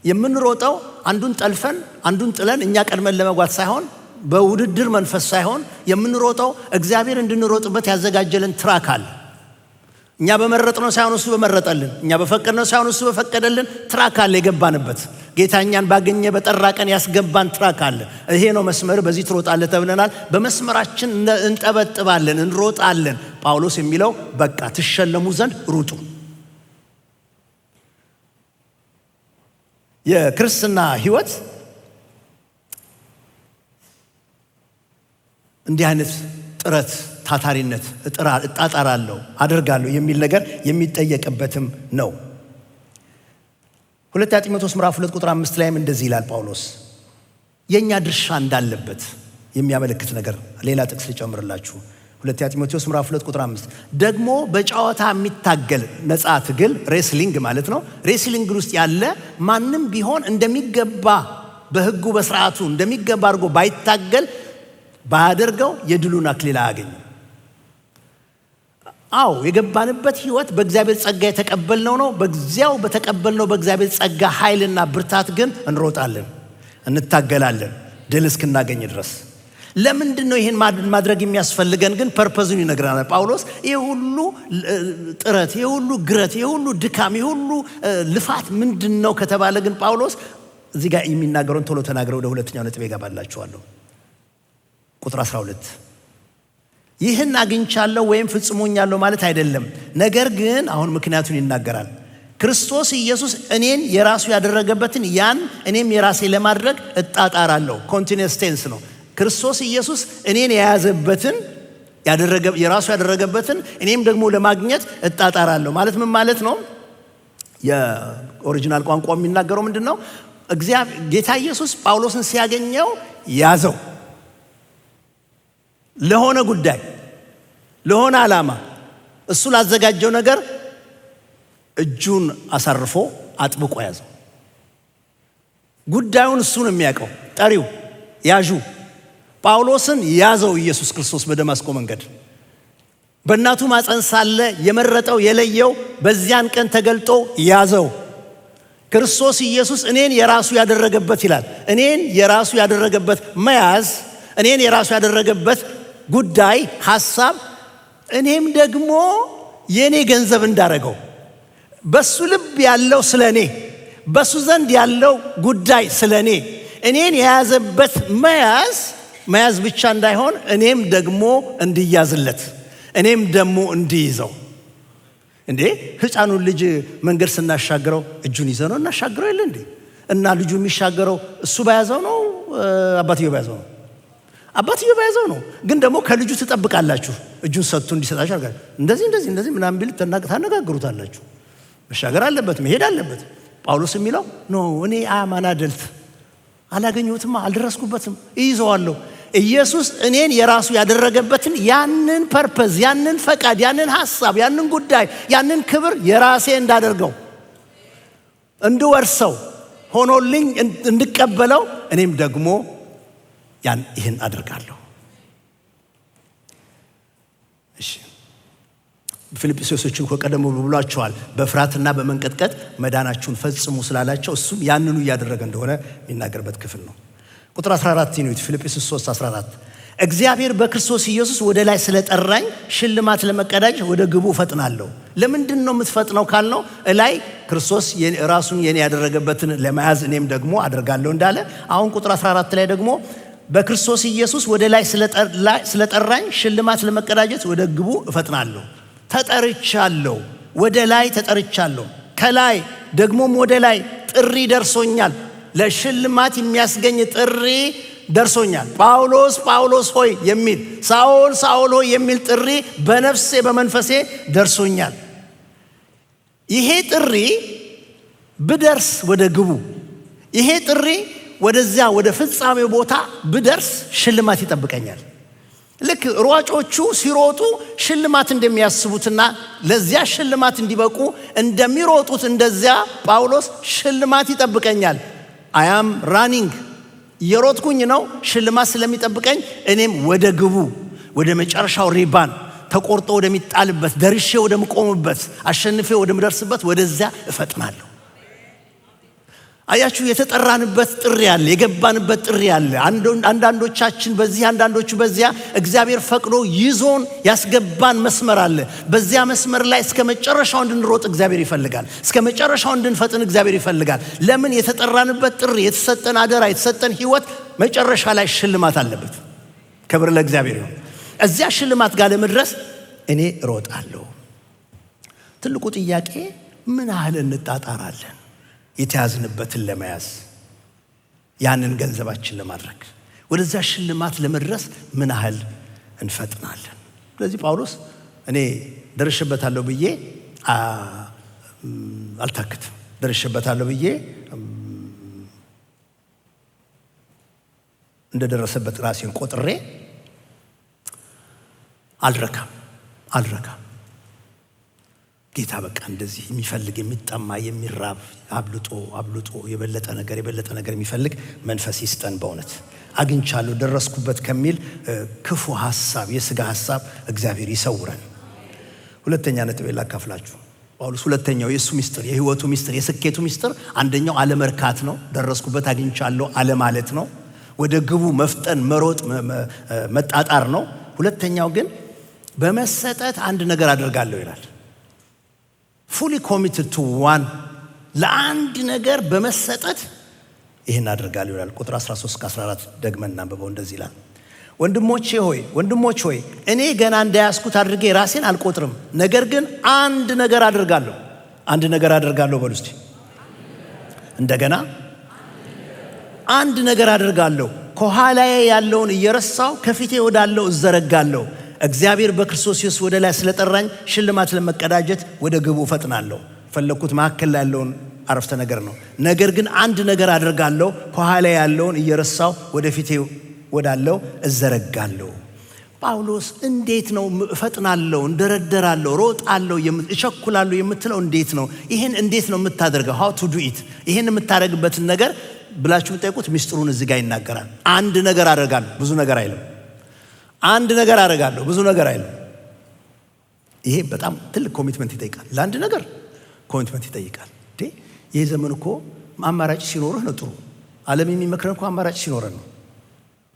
የምንሮጠው አንዱን ጠልፈን አንዱን ጥለን እኛ ቀድመን ለመጓዝ ሳይሆን፣ በውድድር መንፈስ ሳይሆን የምንሮጠው እግዚአብሔር እንድንሮጥበት ያዘጋጀልን ትራክ አለ። እኛ በመረጥነው ሳይሆን እሱ በመረጠልን፣ እኛ በፈቀድነው ሳይሆን እሱ በፈቀደልን ትራክ አለ የገባንበት። ጌታ እኛን ባገኘ በጠራ ቀን ያስገባን ትራክ አለ። ይሄ ነው መስመር፣ በዚህ ትሮጣለህ ተብለናል። በመስመራችን እንጠበጥባለን፣ እንሮጣለን። ጳውሎስ የሚለው በቃ ትሸለሙ ዘንድ ሩጡ። የክርስትና ሕይወት እንዲህ አይነት ጥረት፣ ታታሪነት፣ እጣጣራለሁ፣ አደርጋለሁ የሚል ነገር የሚጠየቅበትም ነው። ሁለተኛ ጢሞቴዎስ ምዕራፍ 2 ቁጥር 5 ላይም እንደዚህ ይላል ጳውሎስ የኛ ድርሻ እንዳለበት የሚያመለክት ነገር። ሌላ ጥቅስ ልጨምርላችሁ። ሁለተኛ ጢሞቴዎስ ምዕራፍ 2 ቁጥር 5 ደግሞ በጨዋታ የሚታገል ነፃ ትግል፣ ሬስሊንግ ማለት ነው። ሬስሊንግ ውስጥ ያለ ማንም ቢሆን እንደሚገባ በሕጉ በስርዓቱ እንደሚገባ አድርጎ ባይታገል ባያደርገው የድሉን አክሊል አያገኝም። አዎ የገባንበት ሕይወት በእግዚአብሔር ጸጋ የተቀበልነው ነው። በዚያው በተቀበልነው በእግዚአብሔር ጸጋ ኃይልና ብርታት ግን እንሮጣለን፣ እንታገላለን ድል እስክናገኝ ድረስ። ለምንድን ነው ይህን ማድረግ የሚያስፈልገን? ግን ፐርፐዙን ይነግረናል ጳውሎስ። ይህ ሁሉ ጥረት፣ ይህ ሁሉ ግረት፣ ይህ ሁሉ ድካም፣ ይህ ሁሉ ልፋት ምንድን ነው ከተባለ ግን ጳውሎስ እዚህ ጋር የሚናገረውን ቶሎ ተናግረው ወደ ሁለተኛው ነጥብ ይገባላችኋለሁ። ቁጥር 12 ይህን አግኝቻለሁ ወይም ፍጽሞኛለሁ ማለት አይደለም፣ ነገር ግን አሁን ምክንያቱን ይናገራል። ክርስቶስ ኢየሱስ እኔን የራሱ ያደረገበትን ያን እኔም የራሴ ለማድረግ እጣጣራለሁ። ኮንቲኒየስ ቴንስ ነው። ክርስቶስ ኢየሱስ እኔን የያዘበትን የራሱ ያደረገበትን እኔም ደግሞ ለማግኘት እጣጣራለሁ ማለት ምን ማለት ነው? የኦሪጂናል ቋንቋ የሚናገረው ምንድን ነው? ጌታ ኢየሱስ ጳውሎስን ሲያገኘው ያዘው። ለሆነ ጉዳይ፣ ለሆነ ዓላማ፣ እሱ ላዘጋጀው ነገር እጁን አሳርፎ አጥብቆ ያዘው። ጉዳዩን እሱ ነው የሚያውቀው። ጠሪው ያዡ ጳውሎስን ያዘው ኢየሱስ ክርስቶስ በደማስቆ መንገድ። በእናቱ ማፀን ሳለ የመረጠው የለየው በዚያን ቀን ተገልጦ ያዘው። ክርስቶስ ኢየሱስ እኔን የራሱ ያደረገበት ይላል። እኔን የራሱ ያደረገበት መያዝ፣ እኔን የራሱ ያደረገበት ጉዳይ፣ ሐሳብ እኔም ደግሞ የኔ ገንዘብ እንዳረገው፣ በሱ ልብ ያለው ስለኔ፣ በሱ ዘንድ ያለው ጉዳይ ስለኔ፣ እኔን የያዘበት መያዝ ብቻ እንዳይሆን እኔም ደግሞ እንዲያዝለት፣ እኔም ደግሞ እንዲይዘው። እንዴ ሕፃኑን ልጅ መንገድ ስናሻግረው እጁን ይዘው ነው እናሻግረው የለ እንዴ? እና ልጁ የሚሻገረው እሱ በያዘው ነው አባትየው በያዘው ነው? አባትየው በያዘው ነው። ግን ደግሞ ከልጁ ትጠብቃላችሁ፣ እጁን ሰጥቶ እንዲሰጣችሁ አድርጋችሁ እንደዚህ ምናምን ቢል አላገኘሁትም፣ አልደረስኩበትም፣ እይዘዋለሁ። ኢየሱስ እኔን የራሱ ያደረገበትን ያንን ፐርፐዝ፣ ያንን ፈቃድ፣ ያንን ሐሳብ፣ ያንን ጉዳይ፣ ያንን ክብር የራሴ እንዳደርገው እንድወርሰው ሆኖልኝ እንድቀበለው እኔም ደግሞ ይህን አድርጋለሁ። እሺ ፊልጵስዩሶችን ቀደም ብሏቸዋል። በፍርሃትና በመንቀጥቀጥ መዳናችሁን ፈጽሙ ስላላቸው እሱም ያንኑ እያደረገ እንደሆነ የሚናገርበት ክፍል ነው። ቁጥር 14 ነው ፊልጵስዩስ 3:14 እግዚአብሔር በክርስቶስ ኢየሱስ ወደ ላይ ስለጠራኝ ሽልማት ለመቀዳጀት ወደ ግቡ እፈጥናለሁ። ለምንድን ነው የምትፈጥነው ካልነው እላይ ክርስቶስ ራሱን የኔ ያደረገበትን ለመያዝ እኔም ደግሞ አደርጋለሁ እንዳለ፣ አሁን ቁጥር 14 ላይ ደግሞ በክርስቶስ ኢየሱስ ወደ ላይ ስለጠራኝ ሽልማት ለመቀዳጀት ወደ ግቡ እፈጥናለሁ። ተጠርቻለሁ፣ ወደ ላይ ተጠርቻለሁ። ከላይ ደግሞም ወደ ላይ ጥሪ ደርሶኛል። ለሽልማት የሚያስገኝ ጥሪ ደርሶኛል። ጳውሎስ ጳውሎስ ሆይ የሚል፣ ሳኦል ሳኦል ሆይ የሚል ጥሪ በነፍሴ በመንፈሴ ደርሶኛል። ይሄ ጥሪ ብደርስ ወደ ግቡ፣ ይሄ ጥሪ ወደዚያ ወደ ፍጻሜው ቦታ ብደርስ ሽልማት ይጠብቀኛል። ልክ ሯጮቹ ሲሮጡ ሽልማት እንደሚያስቡትና ለዚያ ሽልማት እንዲበቁ እንደሚሮጡት እንደዚያ ጳውሎስ ሽልማት ይጠብቀኛል። አያም ራኒንግ የሮጥኩኝ ነው፣ ሽልማት ስለሚጠብቀኝ እኔም ወደ ግቡ ወደ መጨረሻው ሪባን ተቆርጦ ወደሚጣልበት ደርሼ ወደምቆምበት አሸንፌ ወደምደርስበት ወደዚያ እፈጥናለሁ። አያችሁ፣ የተጠራንበት ጥሪ አለ፣ የገባንበት ጥሪ አለ። አንዳንዶቻችን በዚህ አንዳንዶቹ በዚያ እግዚአብሔር ፈቅዶ ይዞን ያስገባን መስመር አለ። በዚያ መስመር ላይ እስከ መጨረሻው እንድንሮጥ እግዚአብሔር ይፈልጋል። እስከ መጨረሻው እንድንፈጥን እግዚአብሔር ይፈልጋል። ለምን? የተጠራንበት ጥሪ፣ የተሰጠን አደራ፣ የተሰጠን ህይወት መጨረሻ ላይ ሽልማት አለበት። ክብር ለእግዚአብሔር ይሁን። እዚያ ሽልማት ጋር ለመድረስ እኔ እሮጣለሁ። ትልቁ ጥያቄ ምን ያህል እንጣጣራለን የተያዝንበትን ለመያዝ፣ ያንን ገንዘባችን ለማድረግ፣ ወደዛ ሽልማት ለመድረስ ምን ያህል እንፈጥናለን? ስለዚህ ጳውሎስ እኔ ደርሼበታለሁ ብዬ አልታክትም፣ ደርሼበታለሁ ብዬ እንደደረሰበት ራሴን ቆጥሬ አልረካም። ጌታ በቃ እንደዚህ የሚፈልግ የሚጠማ የሚራብ አብልጦ የበለጠ ነገር የሚፈልግ መንፈስ ይስጠን። በእውነት አግኝቻለሁ ደረስኩበት ከሚል ክፉ ሐሳብ፣ የሥጋ ሐሳብ እግዚአብሔር ይሰውረን። ሁለተኛ ነጥብ ላካፍላችሁ። ጳውሎስ ሁለተኛው የእሱ ሚስጥር፣ የህይወቱ ሚስጥር፣ የስኬቱ ሚስጥር አንደኛው አለመርካት ነው። ደረስኩበት አግኝቻለሁ አለ ማለት ነው። ወደ ግቡ መፍጠን፣ መሮጥ፣ መጣጣር ነው። ሁለተኛው ግን በመሰጠት አንድ ነገር አደርጋለሁ ይላል። fully committed to one፣ ለአንድ ነገር በመሰጠት ይህን አደርጋለሁ ይላል። ቁጥር 13-14 ደግመን እናንብበው። እንደዚህ ይላል፣ ወንድሞች ሆይ እኔ ገና እንዳያስኩት አድርጌ ራሴን አልቆጥርም፣ ነገር ግን አንድ ነገር አደርጋለሁ በሉ እስቲ። እንደገና አንድ ነገር አደርጋለሁ፣ ከኋላዬ ያለውን እየረሳው ከፊቴ ወዳለው እዘረጋለሁ። እግዚአብሔር በክርስቶስ ኢየሱስ ወደ ላይ ስለጠራኝ ሽልማት ለመቀዳጀት ወደ ግቡ እፈጥናለሁ። ፈለኩት መካከል ላይ ያለውን አረፍተ ነገር ነው። ነገር ግን አንድ ነገር አደርጋለሁ፣ ከኋላ ያለውን እየረሳው ወደፊቴ ወዳለው እዘረጋለሁ። ጳውሎስ እንዴት ነው እፈጥናለሁ፣ እንደረደራለሁ፣ ሮጣለሁ፣ እቸኩላለሁ የምትለው እንዴት ነው? ይሄን እንዴት ነው የምታደርገው? how to do it። ይሄን የምታደርግበትን ነገር ብላችሁ ጠይቁት። ሚስጥሩን እዚህ ጋር ይናገራል። አንድ ነገር አደርጋለሁ፣ ብዙ ነገር አይልም። አንድ ነገር አደርጋለሁ፣ ብዙ ነገር አይልም። ይሄ በጣም ትልቅ ኮሚትመንት ይጠይቃል። ለአንድ ነገር ኮሚትመንት ይጠይቃል። ይህ ዘመን እኮ አማራጭ ሲኖርህ ነው ጥሩ። ዓለም የሚመክረን እኮ አማራጭ ሲኖረን ነው።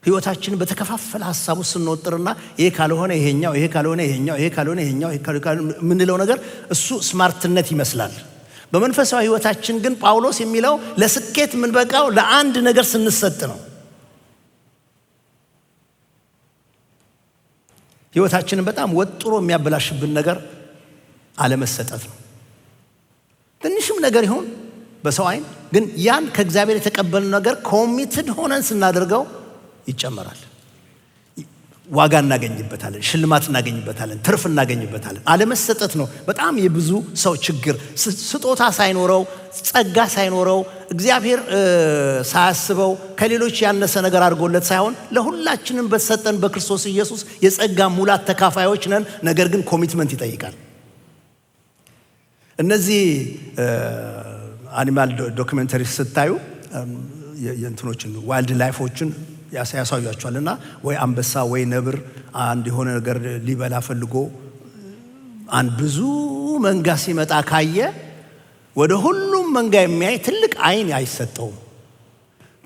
ህይወታችንን በተከፋፈለ ሐሳቡ ስንወጥርና ይሄ ካልሆነ ይሄኛው፣ ይሄ ካልሆነ ይሄኛው፣ ይሄ ካልሆነ ይሄኛው የምንለው ነገር እሱ ስማርትነት ይመስላል። በመንፈሳዊ ህይወታችን ግን ጳውሎስ የሚለው ለስኬት የምንበቃው ለአንድ ነገር ስንሰጥ ነው። ህይወታችንን በጣም ወጥሮ የሚያበላሽብን ነገር አለመሰጠት ነው። ትንሽም ነገር ይሁን በሰው አይን ግን ያን ከእግዚአብሔር የተቀበልነው ነገር ኮሚትድ ሆነን ስናደርገው ይጨመራል። ዋጋ እናገኝበታለን፣ ሽልማት እናገኝበታለን፣ ትርፍ እናገኝበታለን። አለመሰጠት ነው በጣም የብዙ ሰው ችግር። ስጦታ ሳይኖረው፣ ጸጋ ሳይኖረው፣ እግዚአብሔር ሳያስበው ከሌሎች ያነሰ ነገር አድርጎለት ሳይሆን ለሁላችንም በተሰጠን በክርስቶስ ኢየሱስ የጸጋ ሙላት ተካፋዮች ነን። ነገር ግን ኮሚትመንት ይጠይቃል። እነዚህ አኒማል ዶክመንተሪ ስታዩ የእንትኖችን ዋይልድ ላይፎችን ያሳያቸዋልና ወይ አንበሳ ወይ ነብር አንድ የሆነ ነገር ሊበላ ፈልጎ አንድ ብዙ መንጋ ሲመጣ ካየ ወደ ሁሉም መንጋ የሚያይ ትልቅ አይን አይሰጠውም።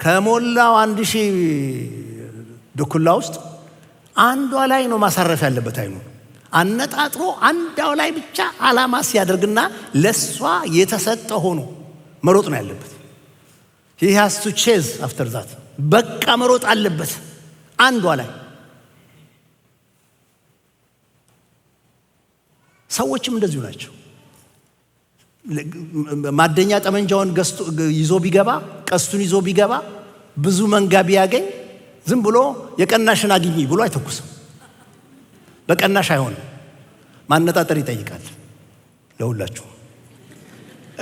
ከሞላው 1000 ድኩላ ውስጥ አንዷ ላይ ነው ማሳረፍ ያለበት። አይኑ አነጣጥሮ አንዳው ላይ ብቻ አላማ ሲያደርግና ለሷ የተሰጠ ሆኖ መሮጥ ነው ያለበት። he has to chase after that በቃ መሮጥ አለበት አንዷ ላይ። ሰዎችም እንደዚሁ ናቸው። ማደኛ ጠመንጃውን ይዞ ቢገባ፣ ቀስቱን ይዞ ቢገባ፣ ብዙ መንጋ ቢያገኝ ዝም ብሎ የቀናሽን አግኝ ብሎ አይተኩስም። በቀናሽ አይሆንም። ማነጣጠር ይጠይቃል ለሁላችሁ።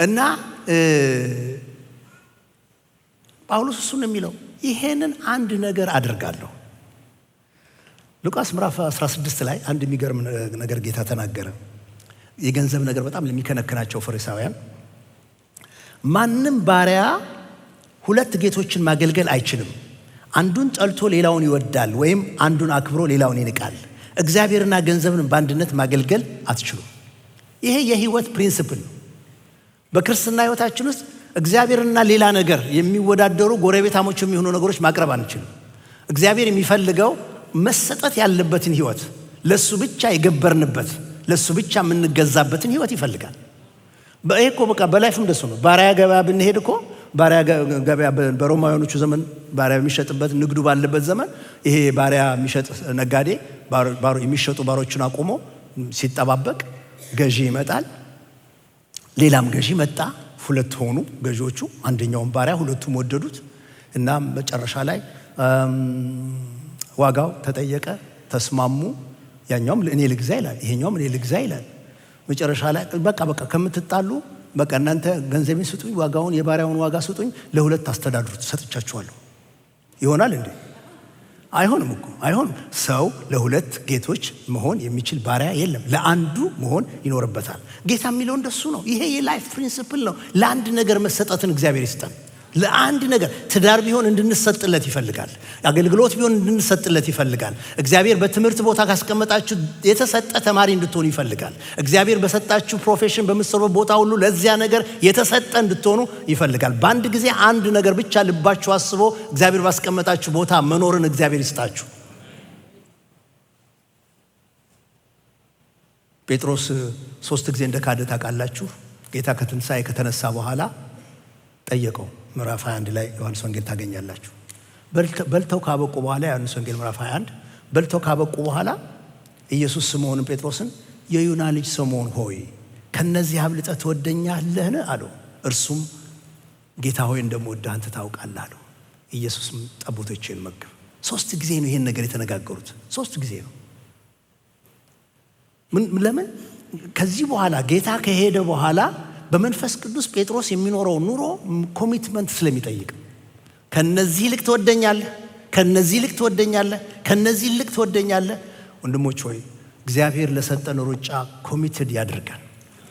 እና ጳውሎስ እሱን የሚለው ይሄንን አንድ ነገር አድርጋለሁ። ሉቃስ ምዕራፍ 16 ላይ አንድ የሚገርም ነገር ጌታ ተናገረ። የገንዘብ ነገር በጣም ለሚከነክናቸው ፈሪሳውያን ማንም ባሪያ 2 ጌቶችን ማገልገል አይችልም። አንዱን ጠልቶ ሌላውን ይወዳል፣ ወይም አንዱን አክብሮ ሌላውን ይንቃል። እግዚአብሔርና ገንዘብን በአንድነት ማገልገል አትችሉም። ይሄ የህይወት ፕሪንሲፕል ነው። በክርስትና ህይወታችን ውስጥ እግዚአብሔርና ሌላ ነገር የሚወዳደሩ ጎረቤታሞች የሚሆኑ ነገሮች ማቅረብ አንችልም። እግዚአብሔር የሚፈልገው መሰጠት ያለበትን ህይወት፣ ለሱ ብቻ የገበርንበት፣ ለሱ ብቻ የምንገዛበትን ህይወት ይፈልጋል። በእኮ በቃ በላይፍም ደሱ ነው። ባሪያ ገበያ ብንሄድ እኮ ባሪያ ገበያ በሮማውያኖቹ ዘመን ባሪያ የሚሸጥበት ንግዱ ባለበት ዘመን ይሄ ባሪያ የሚሸጥ ነጋዴ የሚሸጡ ባሮችን አቆሞ ሲጠባበቅ ገዢ ይመጣል። ሌላም ገዢ መጣ። 2 ሆኑ ገዢዎቹ። አንደኛውን ባሪያ ሁለቱም ወደዱት እና መጨረሻ ላይ ዋጋው ተጠየቀ፣ ተስማሙ። ያኛውም እኔ ልግዛ ይላል፣ ይሄኛውም እኔ ልግዛ ይላል። መጨረሻ ላይ በቃ ከምትጣሉ በቃ እናንተ ገንዘቤን ስጡኝ፣ ዋጋውን የባሪያውን ዋጋ ስጡኝ፣ ለ2 አስተዳድሩት፣ ሰጥቻችኋለሁ። ይሆናል እንዴ? አይሆንም እኮ አይሆንም። ሰው ለ2 ጌቶች መሆን የሚችል ባሪያ የለም። ለአንዱ መሆን ይኖርበታል። ጌታ የሚለው እንደሱ ነው። ይሄ የላይፍ ፕሪንሲፕል ነው። ለአንድ ነገር መሰጠትን እግዚአብሔር ይስጠን። ለአንድ ነገር ትዳር ቢሆን እንድንሰጥለት ይፈልጋል። አገልግሎት ቢሆን እንድንሰጥለት ይፈልጋል። እግዚአብሔር በትምህርት ቦታ ካስቀመጣችሁ የተሰጠ ተማሪ እንድትሆኑ ይፈልጋል። እግዚአብሔር በሰጣችሁ ፕሮፌሽን በምትሰሩበት ቦታ ሁሉ ለዚያ ነገር የተሰጠ እንድትሆኑ ይፈልጋል። በአንድ ጊዜ አንድ ነገር ብቻ ልባችሁ አስቦ እግዚአብሔር ባስቀመጣችሁ ቦታ መኖርን እግዚአብሔር ይስጣችሁ። ጴጥሮስ 3 ጊዜ እንደካደ ታውቃላችሁ። ጌታ ከትንሣኤ ከተነሳ በኋላ ጠየቀው። ምዕራፍ 21 ላይ ዮሐንስ ወንጌል ታገኛላችሁ። በልተው ካበቁ በኋላ ዮሐንስ ወንጌል ምዕራፍ 21 በልተው ካበቁ በኋላ ኢየሱስ ስምዖንን ጴጥሮስን የዮና ልጅ ስምዖን ሆይ ከነዚህ አብልጠህ ትወደኛለህን አለው። እርሱም ጌታ ሆይ እንደምወድህ አንተ ታውቃለህ አለው። ኢየሱስም ጠቦቶቼን መግብ። 3 ጊዜ ነው ይሄን ነገር የተነጋገሩት። 3 ጊዜ ነው። ለምን? ከዚህ በኋላ ጌታ ከሄደ በኋላ በመንፈስ ቅዱስ ጴጥሮስ የሚኖረው ኑሮ ኮሚትመንት ስለሚጠይቅ ከነዚህ ይልቅ ትወደኛለህ፣ ከነዚህ ይልቅ ትወደኛለህ፣ ከነዚህ ይልቅ ትወደኛለህ። ወንድሞች ሆይ እግዚአብሔር ለሰጠን ሩጫ ኮሚትድ ያደርጋል።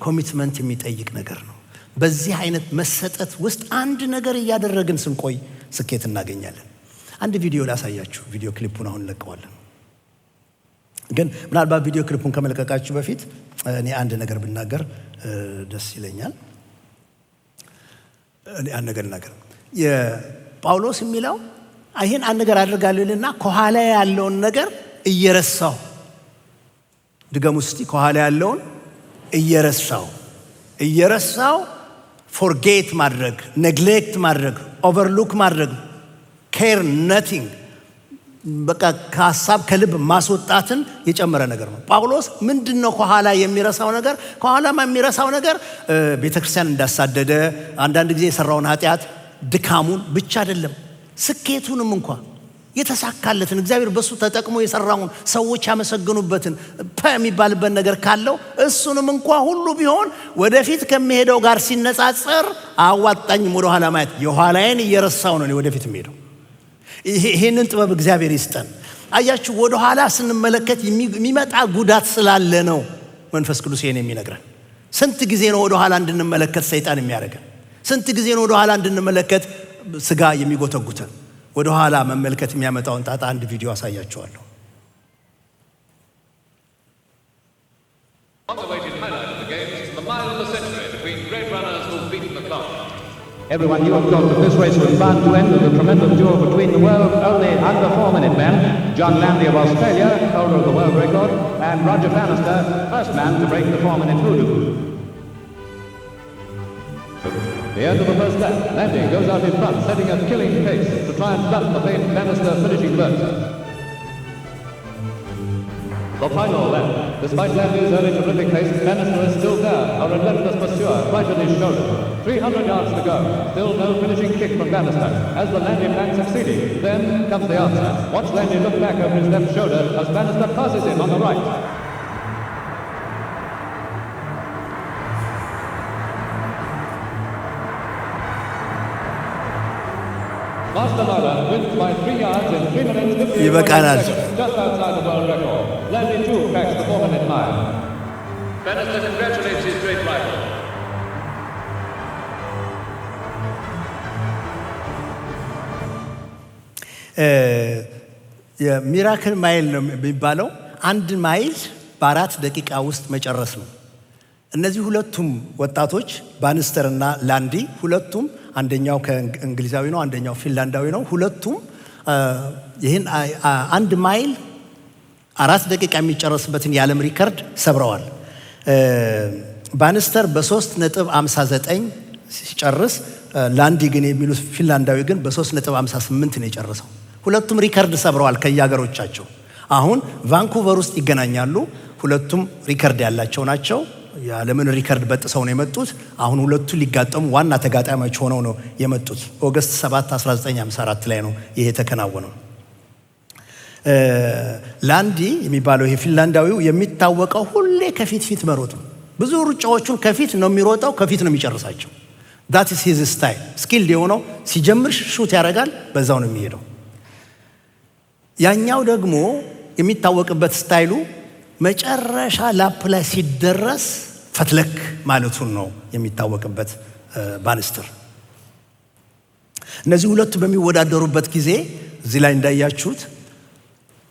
ኮሚትመንት የሚጠይቅ ነገር ነው። በዚህ አይነት መሰጠት ውስጥ አንድ ነገር እያደረግን ስንቆይ ስኬት እናገኛለን። አንድ ቪዲዮ ላሳያችሁ። ቪዲዮ ክሊፑን አሁን ለቀዋለን። ግን ምናልባት ቪዲዮ ክሊፑን ከመለቀቃችሁ በፊት እኔ አንድ ነገር ብናገር ደስ ይለኛል። እኔ አንድ ነገር ልናገር። የጳውሎስ የሚለው ይሄን አንድ ነገር አድርጋለሁ ይልና ከኋላ ያለውን ነገር እየረሳው፣ ድገሙ እስቲ፣ ከኋላ ያለውን እየረሳው ፎርጌት ማድረግ፣ ኔግሌክት ማድረግ፣ ኦቨርሉክ ማድረግ፣ ኬር ነቲንግ፣ በቃ ከሀሳብ ከልብ ማስወጣትን የጨመረ ነገር ነው። ጳውሎስ ምንድነው ከኋላ የሚረሳው ነገር? ከኋላማ የሚረሳው ነገር ቤተክርስቲያን እንዳሳደደ፣ አንዳንድ ጊዜ የሰራውን ኃጢአት፣ ድካሙን ብቻ አይደለም፣ ስኬቱንም እንኳን የተሳካለትን እግዚአብሔር በሱ ተጠቅሞ የሰራውን ሰዎች ያመሰግኑበትን የሚባልበት ነገር ካለው እሱንም እንኳን ሁሉ ቢሆን ወደፊት ከሚሄደው ጋር ሲነጻጸር አዋጣኝም ወደ ኋላ ማየት የኋላዬን እየረሳው ነው ወደፊት የሚሄደው። ይሄንን ጥበብ እግዚአብሔር ይስጠን። አያችሁ ወደ ኋላ ስንመለከት የሚመጣ ጉዳት ስላለ ነው መንፈስ ቅዱስ ይሄን የሚነግረን። ስንት ጊዜ ነው ወደ ኋላ እንድንመለከት ሰይጣን የሚያደርገን? ስንት ጊዜ ነው ወደ ኋላ እንድንመለከት ስጋ የሚጎተጉተን? ወደ ኋላ መመልከት የሚያመጣውን ጣጣ አንድ ቪዲዮ አሳያችኋለሁ። Everyone knew, of course, that this race was bound to end with a tremendous duel between the world's only under 4-minute men, John Landy of Australia, holder of the world record, and Roger Bannister, first man to break the 4-minute hoodoo. The end of the first lap, Landy goes out in front, setting a killing pace to try and blunt the famed Bannister finishing burst. The final lap. Despite Landy's early terrific pace, Bannister is still there, a relentless pursuer, right at his shoulder. 300 yards to go. Still no finishing kick from Bannister. As the Landy plan succeeding, then comes the answer. Watch Landy look back over his left shoulder as Bannister passes him on the right. Master Lauda wins by 3 yards in 3 minutes 51 seconds, just outside the world record. Landy too cracks the 4-minute mile. Bannister congratulates his great rival. የሚራክል ማይል ነው የሚባለው። 1 ማይል በ4 ደቂቃ ውስጥ መጨረስ ነው። እነዚህ ሁለቱም ወጣቶች ባንስተር እና ላንዲ ሁለቱም አንደኛው ከእንግሊዛዊ ነው፣ አንደኛው ፊንላንዳዊ ነው። ሁለቱም ይህን 1 ማይል 4 ደቂቃ የሚጨረስበትን የዓለም ሪከርድ ሰብረዋል። ባንስተር በ3.59 ሲጨርስ ላንዲ ግን የሚሉት ፊንላንዳዊ ግን በ3.58 ነው የጨረሰው። ሁለቱም ሪከርድ ሰብረዋል ከያገሮቻቸው። አሁን ቫንኩቨር ውስጥ ይገናኛሉ። ሁለቱም ሪከርድ ያላቸው ናቸው። የዓለምን ሪከርድ በጥሰው ነው የመጡት። አሁን ሁለቱ ሊጋጠሙ ዋና ተጋጣሚዎች ሆነው ነው የመጡት። ኦገስት 7 1954 ላይ ነው ይሄ የተከናወነው። ላንዲ የሚባለው ይሄ ፊንላንዳዊው የሚታወቀው ሁሌ ከፊት መሮጥ ነው። ብዙ ሩጫዎቹን ከፊት ነው የሚሮጠው፣ ከፊት ነው የሚጨርሳቸው። that is his style። ስኪልድ የሆነው ሲጀምር ሹት ያደርጋል፣ በዛው ነው የሚሄደው። ያኛው ደግሞ የሚታወቅበት ስታይሉ መጨረሻ ላፕ ላይ ሲደረስ ፈትለክ ማለቱን ነው የሚታወቅበት ባንስተር። እነዚህ ሁለቱ በሚወዳደሩበት ጊዜ እዚህ ላይ እንዳያችሁት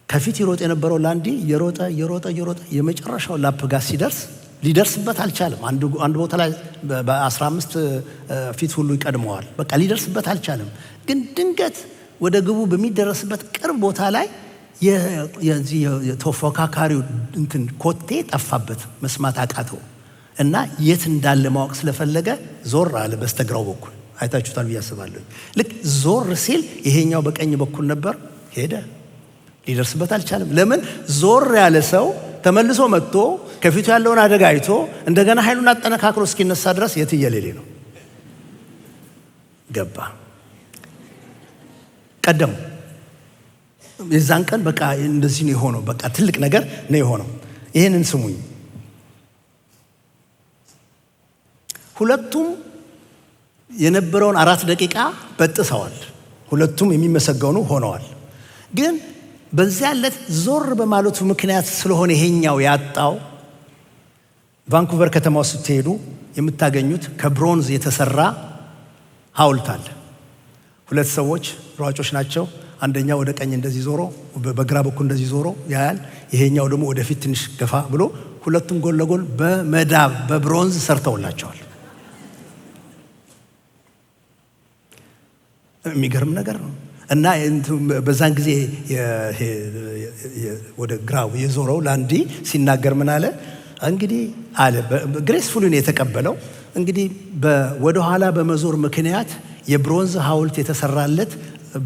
ከፊት ይሮጥ የነበረው ላንዲ የሮጠ የመጨረሻው ላፕ ጋር ሲደርስ ሊደርስበት አልቻለም። አንድ ቦታ ላይ በ15 ፊት ሁሉ ይቀድመዋል። በቃ ሊደርስበት አልቻለም። ግን ድንገት ወደ ግቡ በሚደረስበት ቅርብ ቦታ ላይ የተፎካካሪው እንትን ኮቴ ጠፋበት፣ መስማት አቃተው እና የት እንዳለ ማወቅ ስለፈለገ ዞር አለ። በስተግራው በኩል አይታችሁታል ብዬ አስባለሁ። ልክ ዞር ሲል ይሄኛው በቀኝ በኩል ነበር፣ ሄደ። ሊደርስበት አልቻለም። ለምን? ዞር ያለ ሰው ተመልሶ መጥቶ ከፊቱ ያለውን አደጋ አይቶ እንደገና ኃይሉን አጠነካክሮ እስኪነሳ ድረስ የትየሌሌ ነው። ገባ፣ ቀደሙ። የዛን ቀን በቃ እንደዚህ ነው የሆነው። በቃ ትልቅ ነገር ነው የሆነው። ይሄንን ስሙኝ። ሁለቱም የነበረውን 4 ደቂቃ በጥሰዋል። ሁለቱም የሚመሰገኑ ሆነዋል። ግን በዚያ ዕለት ዞር በማለቱ ምክንያት ስለሆነ ይሄኛው ያጣው። ቫንኩቨር ከተማ ውስጥ ስትሄዱ የምታገኙት ከብሮንዝ የተሰራ ሐውልት አለ። 2 ሰዎች ሯጮች ናቸው። አንደኛው ወደ ቀኝ እንደዚህ ዞሮ በግራ በኩል እንደዚህ ዞሮ ያያል። ይሄኛው ደግሞ ወደፊት ትንሽ ገፋ ብሎ ሁለቱም ጎን ለጎን በመዳብ በብሮንዝ ሰርተውላቸዋል። የሚገርም ነገር ነው። እና በዛን ጊዜ ወደ ግራው የዞረው ላንዲ ሲናገር ምን አለ? እንግዲህ አለ ግሬስፉሊ ነው የተቀበለው። እንግዲህ ወደ ኋላ በመዞር ምክንያት የብሮንዝ ሐውልት የተሰራለት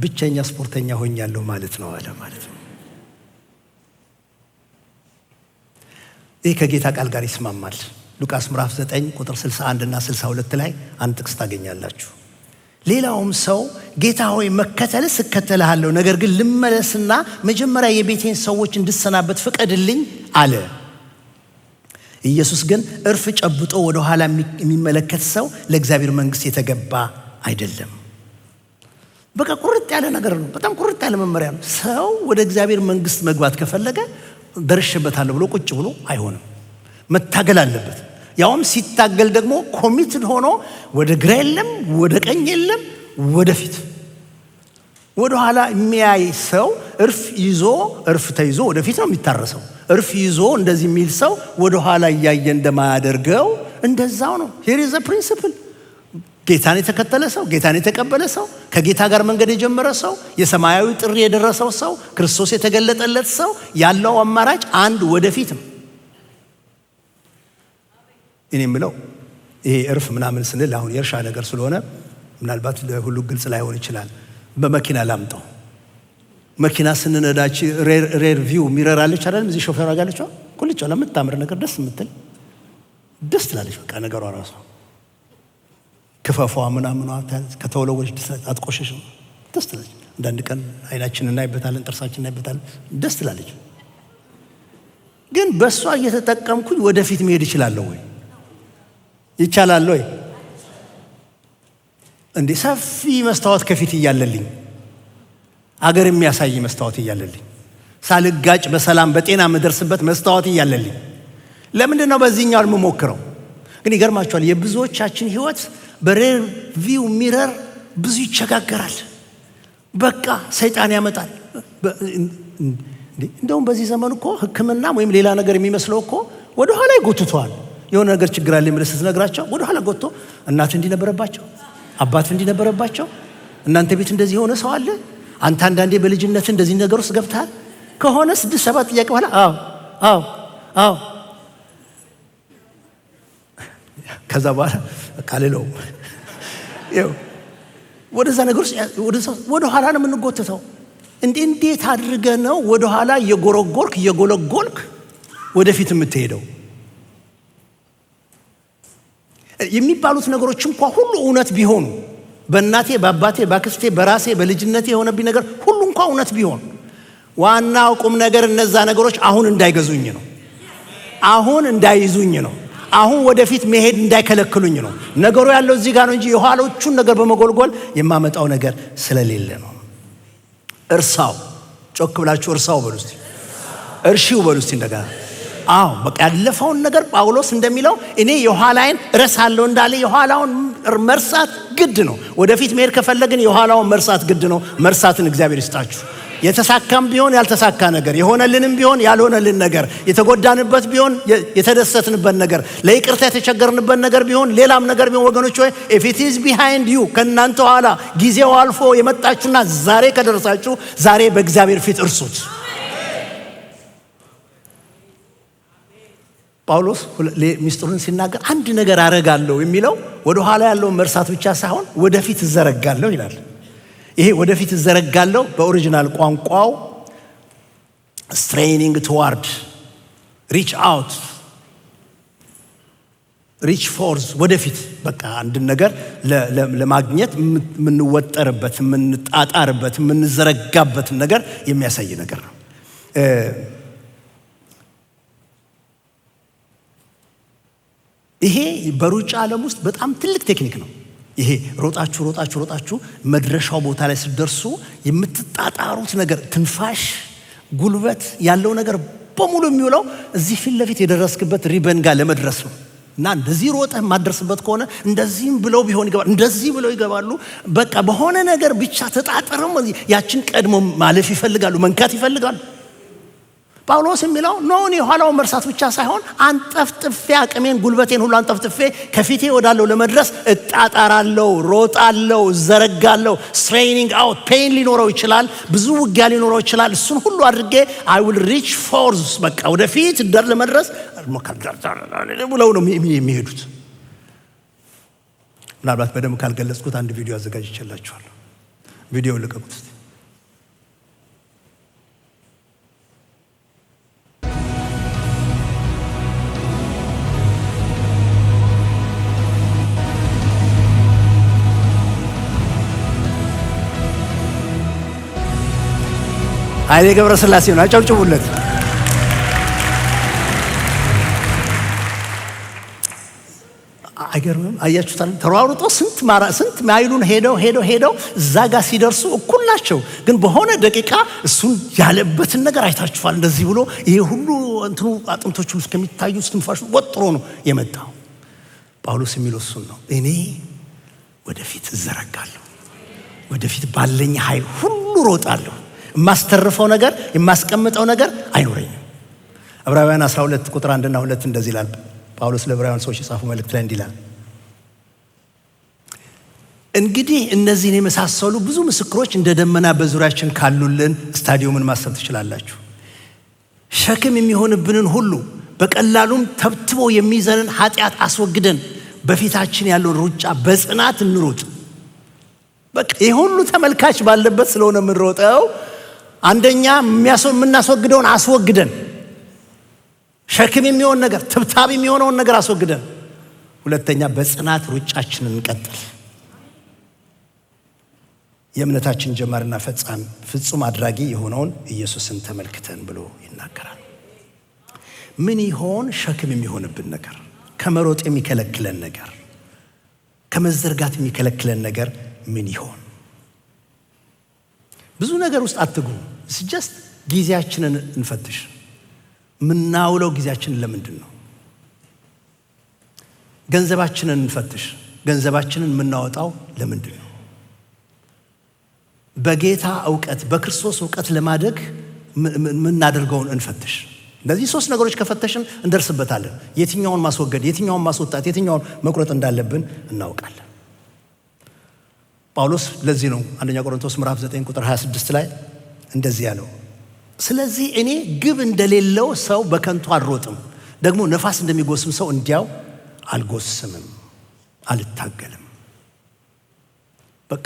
ብቸኛ ስፖርተኛ ሆኛለሁ ማለት ነው አለ ማለት ነው። ይህ ከጌታ ቃል ጋር ይስማማል። ሉቃስ ምዕራፍ 9 ቁጥር 61 እና 62 ላይ አንድ ጥቅስ ታገኛላችሁ። ሌላውም ሰው ጌታ ሆይ መከተልስ እከተልሃለሁ፣ ነገር ግን ልመለስና መጀመሪያ የቤቴን ሰዎች እንድሰናበት ፍቀድልኝ አለ። ኢየሱስ ግን እርፍ ጨብጦ ወደ ኋላ የሚመለከት ሰው ለእግዚአብሔር መንግሥት የተገባ አይደለም። በቃ ቁርጥ ያለ ነገር ነው። በጣም ቁርጥ ያለ መመሪያ ነው። ሰው ወደ እግዚአብሔር መንግሥት መግባት ከፈለገ ደርሼበታለሁ ብሎ ቁጭ ብሎ አይሆንም። መታገል አለበት። ያውም ሲታገል ደግሞ ኮሚትድ ሆኖ ወደ ግራ የለም፣ ወደ ቀኝ የለም፣ ወደፊት። ወደ ኋላ የሚያይ ሰው እርፍ ተይዞ ወደፊት ነው የሚታረሰው። እርፍ ይዞ እንደዚህ የሚል ሰው ወደ ኋላ እያየ እንደማያደርገው እንደዛው ነው። ሄር ኢዝ ዘ ፕሪንሲፕል። ጌታን የተከተለ ሰው፣ ጌታን የተቀበለ ሰው፣ ከጌታ ጋር መንገድ የጀመረ ሰው፣ የሰማያዊ ጥሪ የደረሰው ሰው፣ ክርስቶስ የተገለጠለት ሰው ያለው አማራጭ አንድ ወደፊት ነው። እኔ የምለው ይሄ እርፍ ምናምን ስንል አሁን የእርሻ ነገር ስለሆነ ምናልባት ለሁሉ ግልጽ ላይሆን ይችላል። በመኪና ላምጠው። መኪና ስንነዳች ሬር ቪው ሚረር አለች አይደል? እዚህ ሾፌር አጋለችው ቁልጭ ለምታምር ነገር ደስ የምትል ደስ ትላለች። በቃ ነገሯ ራሷ ክፈፏ ምናምኗ ከተወለወለች አትቆሸሽም፣ ደስ ትላለች። አንዳንድ ቀን አይናችንን እናይበታለን፣ ጥርሳችንን እናይበታለን፣ ደስ ትላለች። ግን በእሷ እየተጠቀምኩኝ ወደፊት መሄድ እችላለሁ ወይ? ይቻላል ወይ? እንዴ ሰፊ መስታወት ከፊት እያለልኝ፣ አገር የሚያሳይ መስታወት እያለልኝ፣ ሳልጋጭ በሰላም በጤና የምደርስበት መስታወት እያለልኝ ለምንድን ነው በዚህኛው የምሞክረው? ግን ይገርማችኋል፣ የብዙዎቻችን ህይወት በሬር ቪው ሚረር ብዙ ይቸጋገራል። በቃ ሰይጣን ያመጣል። እንደውም በዚህ ዘመን እኮ ሕክምና ወይም ሌላ ነገር የሚመስለው እኮ ወደ ኋላ ይጎትተዋል። የሆነ ነገር ችግር አለ የሚል ስትነግራቸው ወደ ኋላ ጎትቶ እናት እንዲህ ነበረባቸው፣ አባት እንዲህ ነበረባቸው፣ እናንተ ቤት እንደዚህ የሆነ ሰው አለ፣ አንተ አንዳንዴ በልጅነት እንደዚህ ነገር ውስጥ ገብተሃል ከሆነ 6-7 ጥያቄ በኋላ አዎ ከዛ በኋላ ቃልለው ወደዛ ነገር ውስጥ ወደ ኋላ ነው የምንጎትተው። እንዴት አድርገ ነው ወደ ኋላ እየጎለጎልክ ወደፊት የምትሄደው? የሚባሉት ነገሮች እንኳን ሁሉ እውነት ቢሆኑ፣ በእናቴ በአባቴ በአክስቴ በራሴ በልጅነቴ የሆነብኝ ነገር ሁሉ እንኳን እውነት ቢሆን፣ ዋናው ቁም ነገር እነዛ ነገሮች አሁን እንዳይገዙኝ ነው፣ አሁን እንዳይዙኝ ነው፣ አሁን ወደፊት መሄድ እንዳይከለክሉኝ ነው። ነገሩ ያለው እዚህ ጋር ነው እንጂ የኋሎቹን ነገር በመጎልጎል የማመጣው ነገር ስለሌለ ነው። እርሳው። ጮክ ብላችሁ እርሳው በሉ እስቲ፣ እርሺው በሉ እስቲ እንደገና። በቃ ያለፈውን ነገር ጳውሎስ እንደሚለው እኔ የኋላዬን እረሳለሁ እንዳለ የኋላውን መርሳት ግድ ነው። ወደፊት መሄድ ከፈለግን የኋላውን መርሳት ግድ ነው። መርሳትን እግዚአብሔር ይስጣችሁ። የተሳካም ቢሆን ያልተሳካ ነገር፣ የሆነልንም ቢሆን ያልሆነልን ነገር፣ የተጎዳንበት ቢሆን የተደሰትንበት ነገር፣ ለይቅርታ የተቸገርንበት ነገር ቢሆን ሌላም ነገር ቢሆን ወገኖች ሆይ if it is behind you ከእናንተ ኋላ ጊዜው አልፎ የመጣችሁና ዛሬ ከደረሳችሁ ዛሬ በእግዚአብሔር ፊት እርሱት። ጳውሎስ ሚስጥሩን ሲናገር አንድ ነገር አረጋለሁ የሚለው ወደ ኋላ ያለውን መርሳት ብቻ ሳይሆን ወደፊት እዘረጋለሁ ይላል። ይሄ ወደፊት እዘረጋለሁ በኦሪጂናል ቋንቋው straining toward, reach out, reach forth ወደፊት በቃ አንድ ነገር ለማግኘት የምንወጠርበት የምንጣጣርበት የምንዘረጋበት ነገር የሚያሳይ ነገር ነው። ይሄ በሩጫ ዓለም ውስጥ በጣም ትልቅ ቴክኒክ ነው። ይሄ ሮጣችሁ መድረሻው ቦታ ላይ ስትደርሱ የምትጣጣሩት ነገር ትንፋሽ፣ ጉልበት ያለው ነገር በሙሉ የሚውለው እዚህ ፊት ለፊት የደረስክበት ሪበን ጋር ለመድረስ ነው። እና እንደዚህ ሮጠህ የማትደርስበት ከሆነ እንደዚህም ብለው ቢሆን ይገባሉ፣ እንደዚህ ብለው ይገባሉ። በቃ በሆነ ነገር ብቻ ተጣጥረው ያችን ቀድሞ ማለፍ ይፈልጋሉ፣ መንካት ይፈልጋሉ። ጳውሎስ የሚለው ኖን የኋላውን መርሳት ብቻ ሳይሆን አንጠፍጥፌ አቅሜን ጉልበቴን ሁሉ አንጠፍጥፌ ከፊቴ ወዳለው ለመድረስ እጣጣራለሁ፣ ሮጣለሁ፣ ዘረጋለሁ። ስትሬኒንግ አውት ፔን ሊኖረው ይችላል፣ ብዙ ውጊያ ሊኖረው ይችላል። እሱን ሁሉ አድርጌ I will reach forth በቃ ወደፊት ለመድረስ ብለው ነው የሚሄዱት። ምናልባት በደንብ ካልገለጽኩት አንድ ቪዲዮ አዘጋጅቼላችኋለሁ። ቪዲዮ ልቀቁት እስቲ። ኃይሌ ገብረስላሴ ነው። አጨብጭቡለት። አይገርምም? አያችሁታል? ተሯሩጦ ስንት ማይሉን ሄደው እዛ ጋር ሲደርሱ እኩል ናቸው። ግን በሆነ ደቂቃ እሱን ያለበትን ነገር አይታችኋል። እንደዚህ ብሎ ይሄ ሁሉ እንትኑ አጥንቶቹ እስከሚታዩ ትንፋሹ ወጥሮ ነው የመጣው። ጳውሎስ የሚለው እሱን ነው። እኔ ወደፊት እዘረጋለሁ፣ ወደፊት ባለኝ ኃይል ሁሉ ሮጣለሁ። የማስተርፈው ነገር የማስቀምጠው ነገር አይኖረኝም። ዕብራውያን 12 ቁጥር 1 እና 2 እንደዚህ ይላል። ጳውሎስ ለዕብራውያን ሰዎች የጻፈው መልእክት ላይ እንዲህ ይላል፣ እንግዲህ እነዚህን የመሳሰሉ ብዙ ምስክሮች እንደ ደመና በዙሪያችን ካሉልን ስታዲየምን ማሰብ ትችላላችሁ። ሸክም የሚሆንብንን ሁሉ በቀላሉም ተብትቦ የሚይዘንን ኃጢአት አስወግደን በፊታችን ያለውን ሩጫ በጽናት እንሩጥ። በቃ ይህ ሁሉ ተመልካች ባለበት ስለሆነ የምንሮጠው አንደኛ የምናስወግደውን አስወግደን፣ ሸክም የሚሆን ነገር ትብታብ የሚሆነውን ነገር አስወግደን፣ ሁለተኛ በጽናት ሩጫችንን እንቀጥል። የእምነታችን ጀማሪና ፈጻሚ ፍጹም አድራጊ የሆነውን ኢየሱስን ተመልክተን ብሎ ይናገራል። ምን ይሆን ሸክም የሚሆንብን ነገር? ከመሮጥ የሚከለክለን ነገር፣ ከመዘርጋት የሚከለክለን ነገር ምን ይሆን? ብዙ ነገር ውስጥ አትግቡ። ጀስት ጊዜያችንን እንፈትሽ። ምናውለው ጊዜያችንን ለምንድን ነው? ገንዘባችንን እንፈትሽ። ገንዘባችንን የምናወጣው ለምንድን ነው? በጌታ እውቀት በክርስቶስ እውቀት ለማደግ የምናደርገውን እንፈትሽ። እነዚህ 3 ነገሮች ከፈተሽን እንደርስበታለን። የትኛውን ማስወገድ፣ የትኛውን ማስወጣት፣ የትኛውን መቁረጥ እንዳለብን እናውቃለን። ጳውሎስ ለዚህ ነው አንደኛ ቆሮንቶስ ምዕራፍ 9 ቁጥር 26 ላይ እንደዚህ ያለው፣ ስለዚህ እኔ ግብ እንደሌለው ሰው በከንቱ አልሮጥም፣ ደግሞ ነፋስ እንደሚጎስም ሰው እንዲያው አልጎስምም፣ አልታገልም። በቃ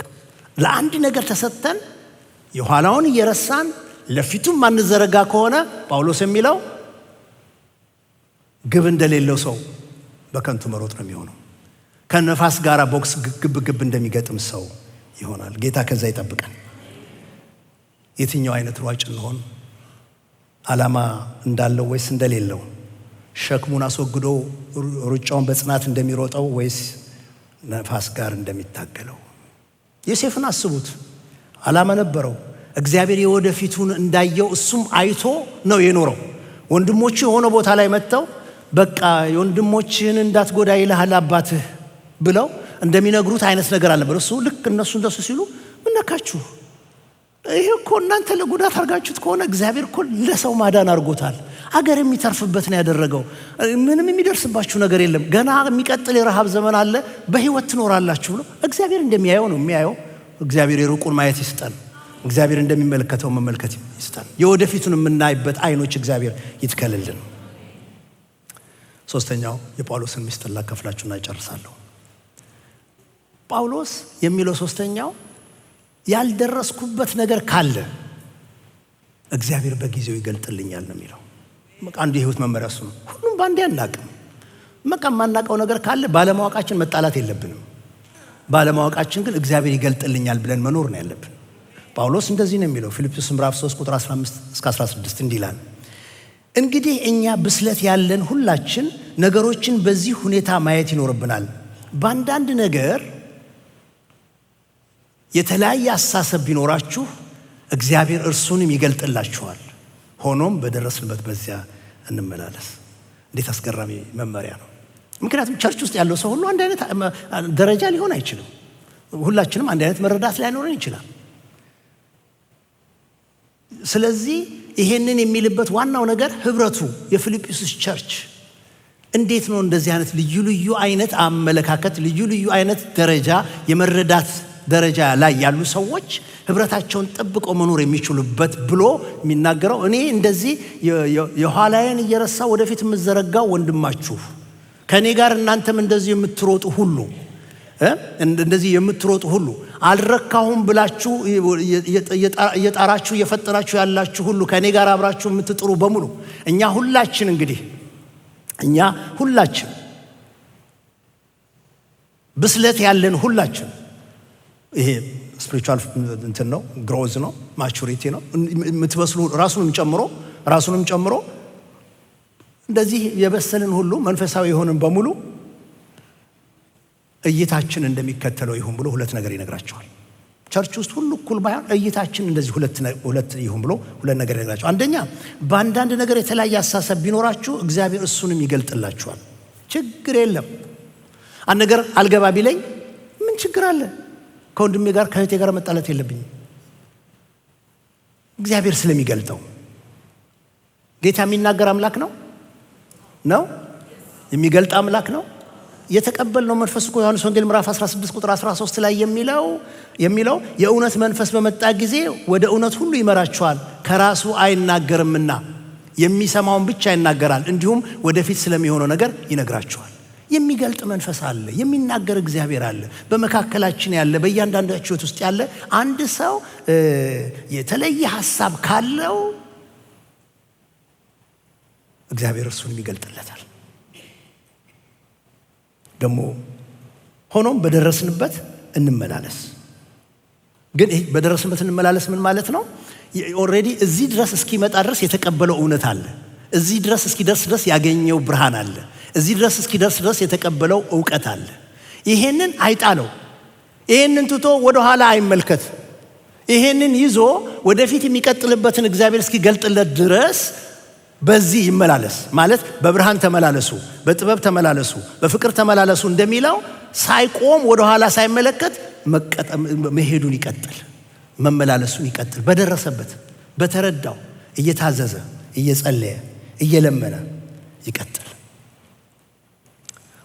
ለአንድ ነገር ተሰጥተን የኋላውን እየረሳን ለፊቱም ማንዘረጋ ከሆነ ጳውሎስ የሚለው ግብ እንደሌለው ሰው በከንቱ መሮጥ ነው የሚሆነው። ከነፋስ ጋር ቦክስ ግብ እንደሚገጥም ሰው ይሆናል። ጌታ ከዛ ይጠብቀን። የትኛው አይነት ሯጭ እንሆን? ዓላማ እንዳለው ወይስ እንደሌለው? ሸክሙን አስወግዶ ሩጫውን በጽናት እንደሚሮጠው ወይስ ነፋስ ጋር እንደሚታገለው? ዮሴፍን አስቡት። ዓላማ ነበረው። እግዚአብሔር የወደፊቱን እንዳየው እሱም አይቶ ነው የኖረው። ወንድሞቹ የሆነ ቦታ ላይ መጥተው በቃ የወንድሞችህን እንዳትጎዳ ይልሃል አባትህ ብለው እንደሚነግሩት አይነት ነገር አልነበር። እሱ ልክ እነሱ እንደሱ ሲሉ ምን ነካችሁ? ይሄ እኮ እናንተ ለጉዳት አድርጋችሁት ከሆነ እግዚአብሔር እኮ ለሰው ማዳን አድርጎታል። አገር የሚተርፍበት ነው ያደረገው። ምንም የሚደርስባችሁ ነገር የለም። ገና የሚቀጥል የረሃብ ዘመን አለ፣ በህይወት ትኖራላችሁ ብሎ እግዚአብሔር እንደሚያየው ነው የሚያየው። እግዚአብሔር የሩቁን ማየት ይስጠን። እግዚአብሔር እንደሚመለከተው መመልከት ይስጠን። የወደፊቱን የምናይበት አይኖች እግዚአብሔር ይትከልልን። ሶስተኛው የጳውሎስን ምስጢር ላካፍላችሁና እጨርሳለሁ። ጳውሎስ የሚለው ሶስተኛው ያልደረስኩበት ነገር ካለ እግዚአብሔር በጊዜው ይገልጥልኛል ነው የሚለው። አንዱ የህይወት መመሪያ እሱ ነው። ሁሉም ባንዴ አናቅም። የማናውቀው ነገር ካለ ባለማወቃችን መጣላት የለብንም። ባለማወቃችን ግን እግዚአብሔር ይገልጥልኛል ብለን መኖር ነው ያለብን። ጳውሎስ እንደዚህ ነው የሚለው ፊልጵስዩስ ምዕራፍ 3 ቁጥር 15 እስከ 16 እንዲህ ይላል፣ እንግዲህ እኛ ብስለት ያለን ሁላችን ነገሮችን በዚህ ሁኔታ ማየት ይኖርብናል። በአንዳንድ ነገር የተለያየ አስተሳሰብ ቢኖራችሁ እግዚአብሔር እርሱንም ይገልጥላችኋል። ሆኖም በደረስንበት በዚያ እንመላለስ። እንዴት አስገራሚ መመሪያ ነው! ምክንያቱም ቸርች ውስጥ ያለው ሰው ሁሉ አንድ አይነት ደረጃ ሊሆን አይችልም። ሁላችንም አንድ አይነት መረዳት ላይኖረን ይችላል። ስለዚህ ይሄንን የሚልበት ዋናው ነገር ህብረቱ የፊልጵስዩስ ቸርች እንዴት ነው እንደዚህ አይነት ልዩ ልዩ አይነት አመለካከት፣ ልዩ ልዩ አይነት ደረጃ የመረዳት ደረጃ ላይ ያሉ ሰዎች ህብረታቸውን ጠብቀው መኖር የሚችሉበት ብሎ የሚናገረው። እኔ እንደዚህ የኋላዬን እየረሳ ወደፊት የምዘረጋው ወንድማችሁ ከኔ ጋር እናንተም እንደዚህ የምትሮጡ ሁሉ እንደዚህ የምትሮጡ ሁሉ አልረካሁም ብላችሁ እየጣራችሁ እየፈጠራችሁ ያላችሁ ሁሉ ከኔ ጋር አብራችሁ የምትጥሩ በሙሉ እኛ ሁላችን ብስለት ያለን ሁላችን ይሄ ስፒሪቹዋል እንትን ነው፣ ግሮዝ ነው፣ ማቹሪቲ ነው። የምትበስሉ ራሱንም ጨምሮ እንደዚህ የበሰልን ሁሉ መንፈሳዊ የሆንን በሙሉ እይታችን እንደሚከተለው ይሁን ብሎ ሁለት ነገር ይነግራቸዋል። ቸርች ውስጥ ሁሉ እኩል ባይሆን እይታችን እንደዚህ ሁለት ይሁን ብሎ ሁለት ነገር ይነግራቸዋል። አንደኛ በአንዳንድ ነገር የተለያየ አሳሰብ ቢኖራችሁ እግዚአብሔር እሱንም ይገልጥላችኋል። ችግር የለም። አንድ ነገር አልገባ ቢለኝ ምን ችግር አለ? ከወንድሜ ጋር ከእህቴ ጋር መጣላት የለብኝም። እግዚአብሔር ስለሚገልጠው። ጌታ የሚናገር አምላክ ነው የሚገልጥ አምላክ ነው። የተቀበልነው መንፈስ እኮ ዮሐንስ ወንጌል ምዕራፍ 16 ቁጥር 13 ላይ የሚለው የእውነት መንፈስ በመጣ ጊዜ ወደ እውነት ሁሉ ይመራችኋል፣ ከራሱ አይናገርምና የሚሰማውን ብቻ ይናገራል፣ እንዲሁም ወደፊት ስለሚሆነው ነገር ይነግራችኋል። የሚገልጥ መንፈስ አለ፣ የሚናገር እግዚአብሔር አለ በመካከላችን ያለ። በእያንዳንዳችሁ ሕይወት ውስጥ ያለ አንድ ሰው የተለየ ሐሳብ ካለው እግዚአብሔር እርሱንም ይገልጥለታል። ደግሞ ሆኖም በደረስንበት እንመላለስ። ግን ይሄ በደረስንበት እንመላለስ ምን ማለት ነው? ኦልሬዲ እዚህ ድረስ እስኪመጣ ድረስ የተቀበለው እውነት አለ። እዚህ ድረስ እስኪደርስ ድረስ ያገኘው ብርሃን አለ። እዚህ ድረስ እስኪደርስ ድረስ የተቀበለው ዕውቀት አለ። ይሄንን አይጣለው። ይሄንን ትቶ ወደ ኋላ አይመልከት። ይሄንን ይዞ ወደፊት የሚቀጥልበትን እግዚአብሔር እስኪገልጥለት ድረስ በዚህ ይመላለስ። ማለት በብርሃን ተመላለሱ፣ በጥበብ ተመላለሱ፣ በፍቅር ተመላለሱ እንደሚለው ሳይቆም ወደ ኋላ ሳይመለከት መሄዱን ይቀጥል፣ መመላለሱን ይቀጥል። በደረሰበት በተረዳው እየታዘዘ እየጸለየ እየለመነ ይቀጥል።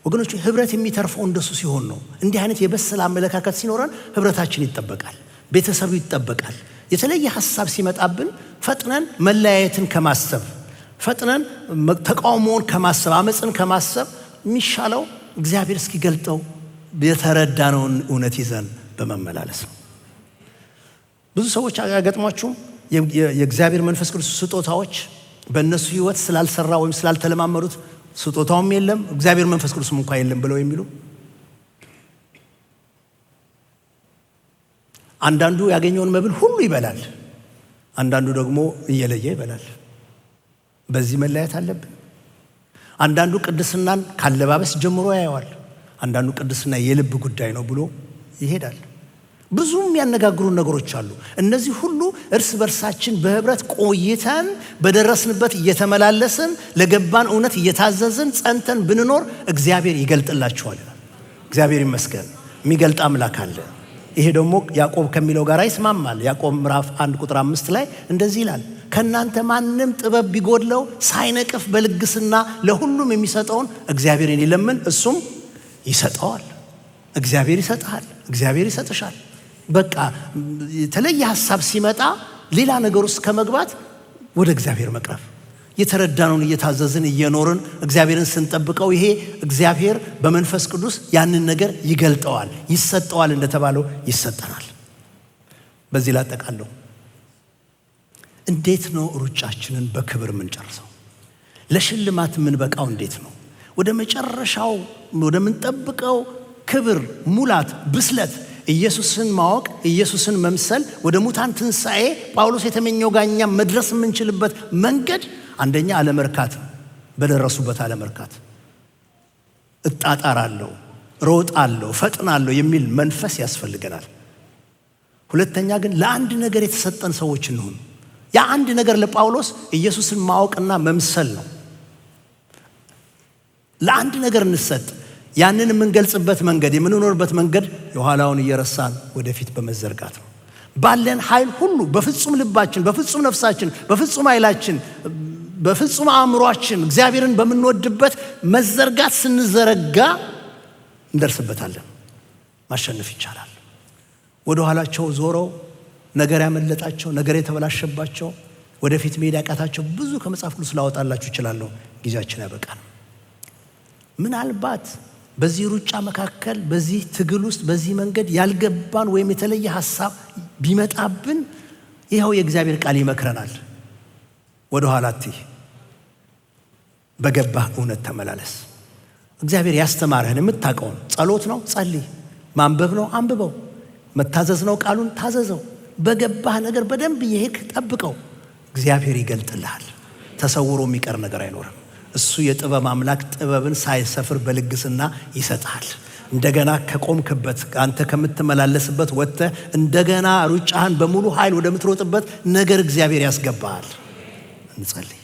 ወገኖች ህብረት የሚተርፈው እንደሱ ሲሆን ነው። እንዲህ አይነት የበሰለ አመለካከት ሲኖረን ህብረታችን ይጠበቃል፣ ቤተሰቡ ይጠበቃል። የተለየ ሐሳብ ሲመጣብን ፈጥነን መለያየትን ከማሰብ ፈጥነን ተቃውሞውን ከማሰብ አመፅን ከማሰብ የሚሻለው እግዚአብሔር እስኪገልጠው የተረዳነውን እውነት ይዘን በመመላለስ ነው። ብዙ ሰዎች ያገጥሟችሁም የእግዚአብሔር መንፈስ ቅዱስ ስጦታዎች በእነሱ ህይወት ስላልሰራ ወይም ስላልተለማመዱት ስጦታውም የለም እግዚአብሔር መንፈስ ቅዱስም እንኳን የለም ብለው የሚሉ አንዳንዱ ያገኘውን መብል ሁሉ ይበላል፣ አንዳንዱ ደግሞ እየለየ ይበላል። በዚህ መለያየት አለብን። አንዳንዱ ቅድስናን ካለባበስ ጀምሮ ያየዋል፣ አንዳንዱ ቅድስና የልብ ጉዳይ ነው ብሎ ይሄዳል። ብዙም ያነጋግሩን ነገሮች አሉ። እነዚህ ሁሉ እርስ በርሳችን በህብረት ቆይተን በደረስንበት እየተመላለስን ለገባን እውነት እየታዘዝን ጸንተን ብንኖር እግዚአብሔር ይገልጥላችኋል። እግዚአብሔር ይመስገን፣ የሚገልጥ አምላክ አለ። ይሄ ደግሞ ያዕቆብ ከሚለው ጋር ይስማማል። ያዕቆብ ምዕራፍ 1 ቁጥር 5 ላይ እንደዚህ ይላል፣ ከእናንተ ማንም ጥበብ ቢጎድለው ሳይነቅፍ በልግስና ለሁሉም የሚሰጠውን እግዚአብሔርን ይለምን፣ እሱም ይሰጠዋል። እግዚአብሔር ይሰጥሃል፣ እግዚአብሔር ይሰጥሻል። በቃ የተለየ ሐሳብ ሲመጣ ሌላ ነገር ውስጥ ከመግባት ወደ እግዚአብሔር መቅረብ፣ የተረዳነውን እየታዘዝን እየኖርን እግዚአብሔርን ስንጠብቀው ይሄ እግዚአብሔር በመንፈስ ቅዱስ ያንን ነገር ይገልጠዋል፣ ይሰጠዋል። እንደተባለው ይሰጠናል። በዚህ ላይ አጠቃለሁ። እንዴት ነው ሩጫችንን በክብር የምንጨርሰው? ለሽልማት የምንበቃው እንዴት ነው? ወደ መጨረሻው ወደምንጠብቀው ክብር፣ ሙላት፣ ብስለት፣ ኢየሱስን ማወቅ፣ ኢየሱስን መምሰል፣ ወደ ሙታን ትንሣኤ ጳውሎስ የተመኘው ጋር እኛ መድረስ የምንችልበት መንገድ አንደኛ አለመርካት፣ በደረሱበት አለመርካት። እጣጣራለሁ፣ ሮጣለሁ፣ ፈጥናለሁ የሚል መንፈስ ያስፈልገናል። ሁለተኛ ግን ለአንድ ነገር የተሰጠን ሰዎች እንሁን። ያ አንድ ነገር ለጳውሎስ ኢየሱስን ማወቅና መምሰል ነው። ለአንድ ነገር እንሰጥ። ያንን የምንገልጽበት መንገድ፣ የምንኖርበት መንገድ የኋላውን እየረሳን ወደፊት በመዘርጋት ነው። ባለን ኃይል ሁሉ በፍጹም ልባችን፣ በፍጹም ነፍሳችን፣ በፍጹም ኃይላችን፣ በፍጹም አእምሯችን እግዚአብሔርን በምንወድበት መዘርጋት ስንዘረጋ እንደርስበታለን። ማሸነፍ ይቻላል። ወደ ኋላቸው ዞረው ነገር ያመለጣቸው፣ ነገር የተበላሸባቸው፣ ወደፊት መሄድ ያቃታቸው ብዙ ከመጽሐፍ ቅዱስ ላወጣላችሁ እችላለሁ። ጊዜያችን ያበቃል። ምናልባት በዚህ ሩጫ መካከል፣ በዚህ ትግል ውስጥ፣ በዚህ መንገድ ያልገባን ወይም የተለየ ሐሳብ ቢመጣብን ይኸው የእግዚአብሔር ቃል ይመክረናል። ወደ ኋላ አትይ፣ በገባህ እውነት ተመላለስ። እግዚአብሔር ያስተማርህን የምታውቀውን ጸሎት ነው ጸልይ፣ ማንበብ ነው አንብበው፣ መታዘዝ ነው። ቃሉን ታዘዘው። በገባህ ነገር በደንብ ይሄክ ጠብቀው። እግዚአብሔር ይገልጥልሃል። ተሰውሮ የሚቀር ነገር አይኖርም። እሱ የጥበብ አምላክ ጥበብን ሳይሰፍር በልግስና ይሰጣል። እንደገና ከቆምክበት አንተ ከምትመላለስበት ወጥተህ እንደገና ሩጫህን በሙሉ ኃይል ወደምትሮጥበት ነገር እግዚአብሔር ያስገባሃል። እንጸልይ።